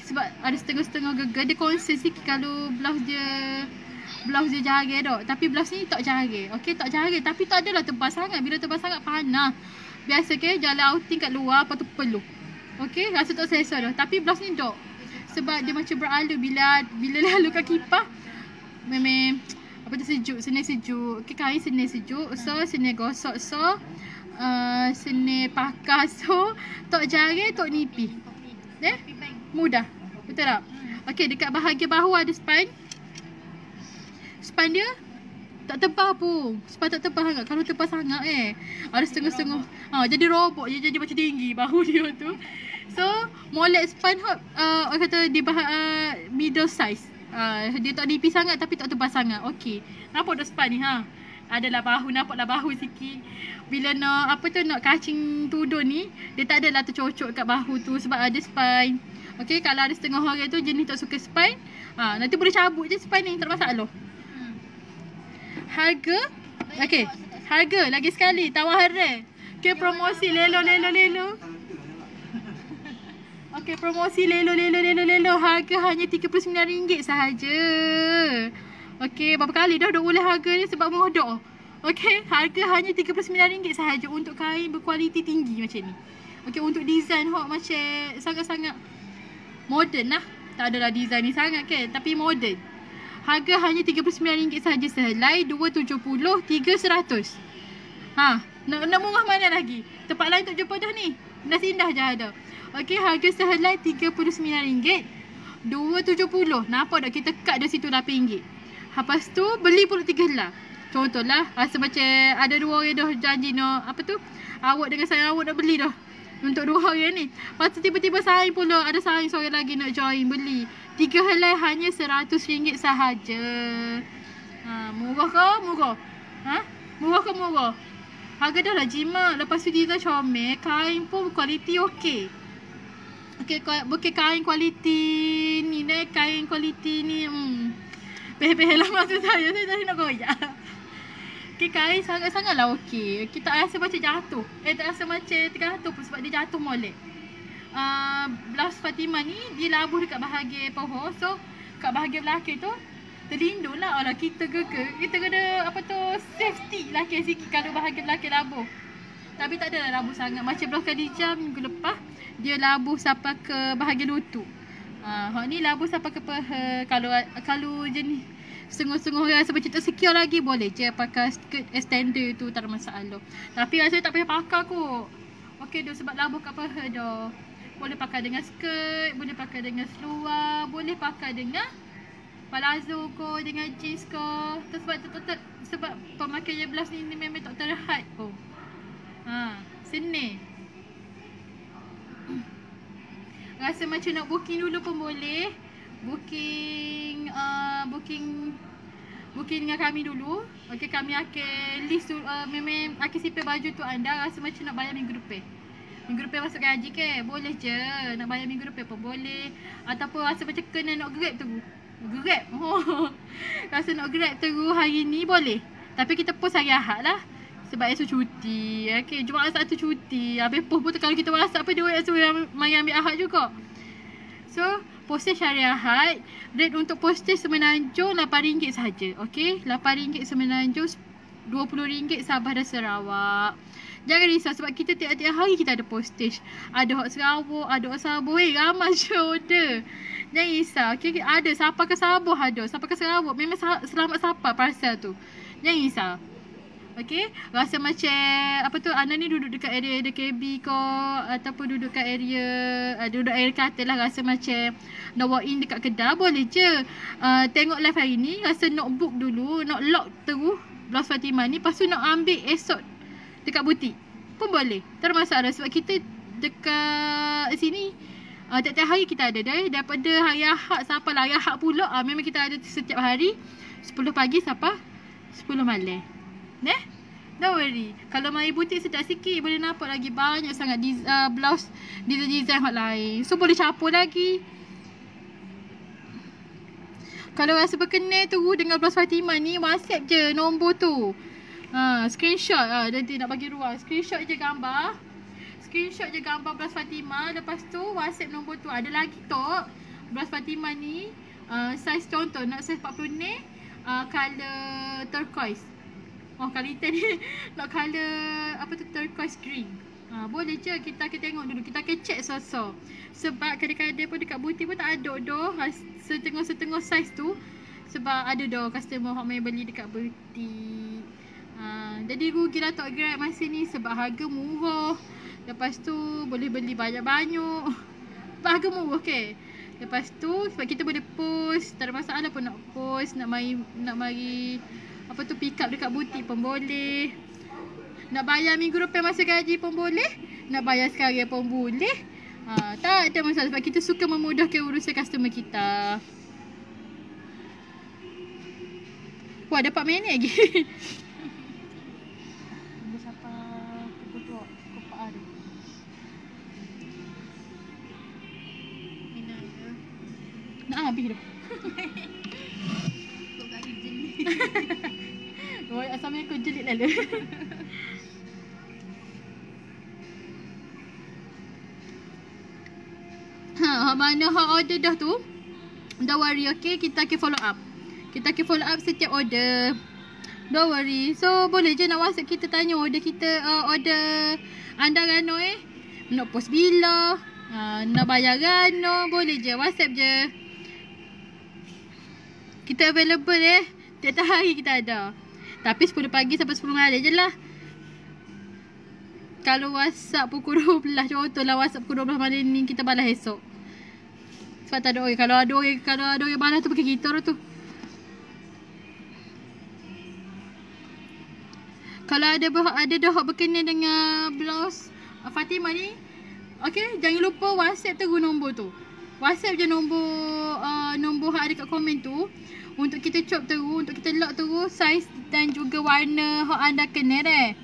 Speaker 1: sebab ada setengah-setengah gegar, dia concern sikit kalau blouse dia jaga dah. Tapi blouse ni tak jaga. Okey, tak jaga tapi tak adalah tebal sangat. Bila tebal sangat panas. Biasa ke jalan outing kat luar, lepas tu peluh. Okey, rasa tak selesa dah. Tapi blouse ni tak. Sebab dia macam beralu bila lalu kat kipas. Memang sejuk, senang sejuk. Okey, kain senang sejuk. So senang gosok, so senang pakai, so tak jaring, tak nipis. Mudah. Betul tak? Okey, dekat bahagian bahu ada span. Span dia tak tebal pun. Span tak tebal sangat. Kalau tebal sangat ada setengah-setengah. Jadi robot je, jadi macam tinggi bahu dia tu. So, molek span orang kata dia middle size. Dia tak nipis sangat tapi tak tebal sangat. Okey. Nampak dah span ni adalah bahu, nampaklah bahu sikit. Bila nak nak kacing tudung ni, dia tak adalah tercocok kat bahu tu sebab ada span. Okey, kalau ada setengah orang tu jenis tak suka span, nanti boleh cabut je span ni, tak ada masalah. Harga, okey, harga lagi sekali tawaran. Okey, promosi lelo. Okey, promosi lelo. Harga hanya RM39 sahaja. Okey, berapa kali dah ulang harga ni sebab murah. Okey, harga hanya RM39 sahaja untuk kain berkualiti tinggi macam ni. Okey, untuk design macam sangat-sangat moden lah. Tak adalah design ni sangat kan, tapi moden. Harga hanya RM39 sahaja sehelai 270 300. Nak murah mana lagi? Tempat lain tak jumpa dah ni. Nas Indah je ada. Okey, harga sehelai RM39 270. Nampak tak kita cut dari situ RM8. Lepas tu beli pula 3 helai. Contohlah, rasa macam ada 2 orang dah janji nak, apa tu, awak dengan saya awak nak beli dah. Untuk 2 orang ni. Lepas tu tiba-tiba saing pula, ada saing seorang lagi nak join beli. 3 helai hanya RM100 sahaja. Murah ke? Murah. Murah ke murah? Harga dah lah jimat. Lepas tu dia comel, kain pun kualiti okey. Bukan kain kualiti ni, kain kualiti ni. Peh-peh lah maksud saya tak nak goyak. Kain sangat-sangatlah okey. Kita rasa macam jatuh. Tak rasa macam terjatuh pun sebab dia jatuh molek. Blouse Fatimah ni dia labuh dekat bahagian paha. So kat bahagian belakang tu terlindung lah. Orang kita kita kena apa tu, safety lelaki sikit kalau bahagian belakang labuh. Tapi tak adalah labuh sangat. Macam blouse Khadijah minggu lepas dia labuh sampai ke bahagian lutut. Hak ni labuh sampai ke paha. Kalau jenis setengah-setengah rasa macam tak secure lagi, boleh je pakai skirt extender tu, tak ada masalah. Tapi rasanya tak payah pakai kot. Okey dah, sebab labuh kat paha dah. Boleh pakai dengan skirt, boleh pakai dengan seluar, boleh pakai dengan palazzo ko, dengan jeans ko. Sebab pemakaian blouse ni memang tak terhad pun. Seni. Rasa macam nak booking dulu pun boleh. Booking dengan kami dulu. Okey, kami akan list memang akan simpan baju tu anda. Rasa macam nak bayar minggu depan. Minggu depan masuk gaji ke? Boleh je. Nak bayar minggu depan pun boleh. Ataupun rasa macam kena nak grab tu. Grab. Rasa nak grab terus hari ni boleh. Tapi kita post hari Ahad lah. Sebab esok cuti. Okey, Jumaat Sabtu cuti. Habis post pun kalau kita WhatsApp apa, dia suruh mari ambil Ahad juga. So, postage hari Ahad. Rate untuk postage Semenanjung RM8 sahaja. Okey, RM8 Semenanjung, RM20 Sabah dan Sarawak. Jangan risau sebab kita tiap-tiap hari kita ada postage. Ada hot Sarawak, ada hot Sabah. Ramai je order. Jangan risau. Okey, ada Sabah ke Sabah ada. Sabah ke Sarawak. Memang selamat Sabah parcel tu. Jangan risau. Okey, rasa macam apa tu, anda ni duduk dekat area KB ko ataupun duduk kat area katil lah, rasa macam nak walk in dekat kedai, boleh je. Tengok live hari ni, rasa nak book dulu, nak lock terus blouse Fatimah ni, lepas tu nak ambil esok dekat butik pun boleh. Tak ada masalah sebab kita dekat sini tiap-tiap hari kita ada daripada hari Ahad sampai hari Ahad pula. Memang kita ada setiap hari 10 pagi sampai 10 malam. Don't worry. Kalau mari butik sedap sikit, boleh nampak lagi banyak sangat blouse design hot lain. So boleh capur lagi. Kalau rasa berkenan tu dengan blouse Fatimah ni, WhatsApp je nombor tu. Screenshot. Nanti nak bagi ruang. Screenshot je gambar blouse Fatimah. Lepas tu WhatsApp nombor tu. Ada lagi tok blouse Fatimah ni, saiz contoh nak saiz 40 ni, color turquoise. Kalita ni nak color apa tu, turquoise green. Boleh je, kita akan tengok dulu. Kita akan check sosok. Sebab kadang-kadang pun dekat butik pun tak ada dah setengah-setengah saiz tu. Sebab ada dah customer yang main beli dekat butik. Jadi rugi lah tok Grab masa ni sebab harga murah. Lepas tu boleh beli banyak-banyak. Harga murah ke? Lepas tu sebab kita boleh post, tak ada masalah pun nak post, nak mari apa tu, pick up dekat butik pun boleh. Nak bayar minggu depan masa gaji pun boleh. Nak bayar sekarang pun boleh. Tak ada masalah sebab kita suka memudahkan urusan customer kita. Wah, dapat minit lagi. Tunggu sampai kebetul kopak ada. Nak habis dah. Kau kaki jenis. Oh, asalnya aku jelit lalu. Mana hak order dah tu, don't worry, okay? Kita akan follow up. Kita akan follow up setiap order. Don't worry. So, boleh je nak WhatsApp kita tanya order kita, order anda rano nak post bila, nak bayar rano, boleh je. WhatsApp je. Kita available tiap-tiap hari kita ada. Tapi 10 pagi sampai 10 malam je lah. Kalau WhatsApp pukul 12, contohlah WhatsApp pukul 12 malam ni, kita balas esok. Sebab tak ada orang. Kalau ada orang balas tu pakai kita tu. Kalau ada dah berkenan dengan blouse Fatimah ni, okey, jangan lupa WhatsApp terus nombor tu. WhatsApp je nombor hak ada kat komen tu untuk kita chop terus, untuk kita lock terus saiz dan juga warna hak anda kena deh.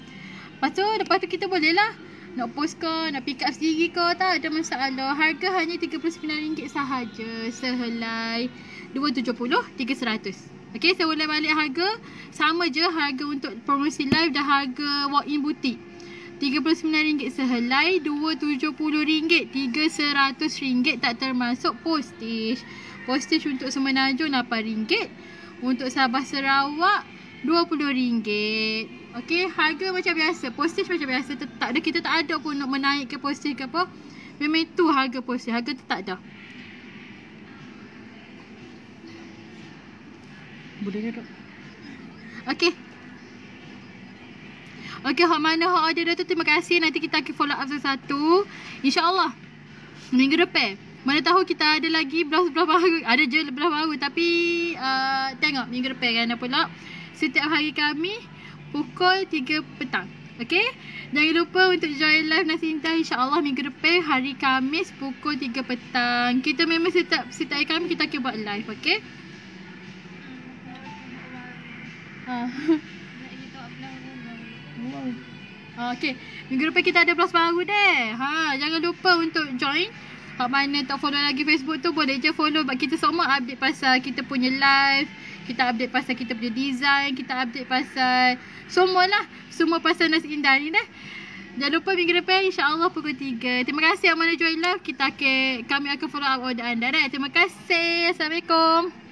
Speaker 1: Lepas tu kita boleh lah nak post ke, nak pick up sendiri ke, tak ada masalah. Harga hanya RM39 sahaja sehelai 270, 300. Okey, saya ulang balik harga. Sama je harga untuk promosi live dan harga walk-in butik. RM39 sehelai, RM270, RM300 tak termasuk postage. Postage untuk Semenanjung RM8. Untuk Sabah Sarawak RM20. Okey, harga macam biasa. Postage macam biasa. Kita tak ada pun nak menaikkan postage ke apa. Memang itu harga postage. Harga tu tak ada. Boleh dah dok. Okey. Okey, hak mana hak order dah tu, terima kasih. Nanti kita akan follow up satu-satu. InsyaAllah minggu depan. Mana tahu kita ada lagi blouse-blouse baru. Ada je blouse baru. Tapi tengok minggu depan kan pula. Setiap hari kami pukul 3 petang. Okey. Jangan lupa untuk join live Nasi Intan insya-Allah minggu depan hari Khamis pukul 3 petang. Kita memang setiap hari kami kita akan buat live, okey? Okey. Minggu depan kita ada blouse baru deh. Jangan lupa untuk join. Hak mana tak follow lagi Facebook tu, boleh je follow. Kita semua update pasal kita punya live. Kita update pasal kita punya design. Kita update pasal semualah. Semua pasal Nasi Indah ni dah. Jangan lupa minggu depan insya-Allah pukul 3. Terima kasih yang mana join live. Kami akan follow up order anda dah. Terima kasih. Assalamualaikum.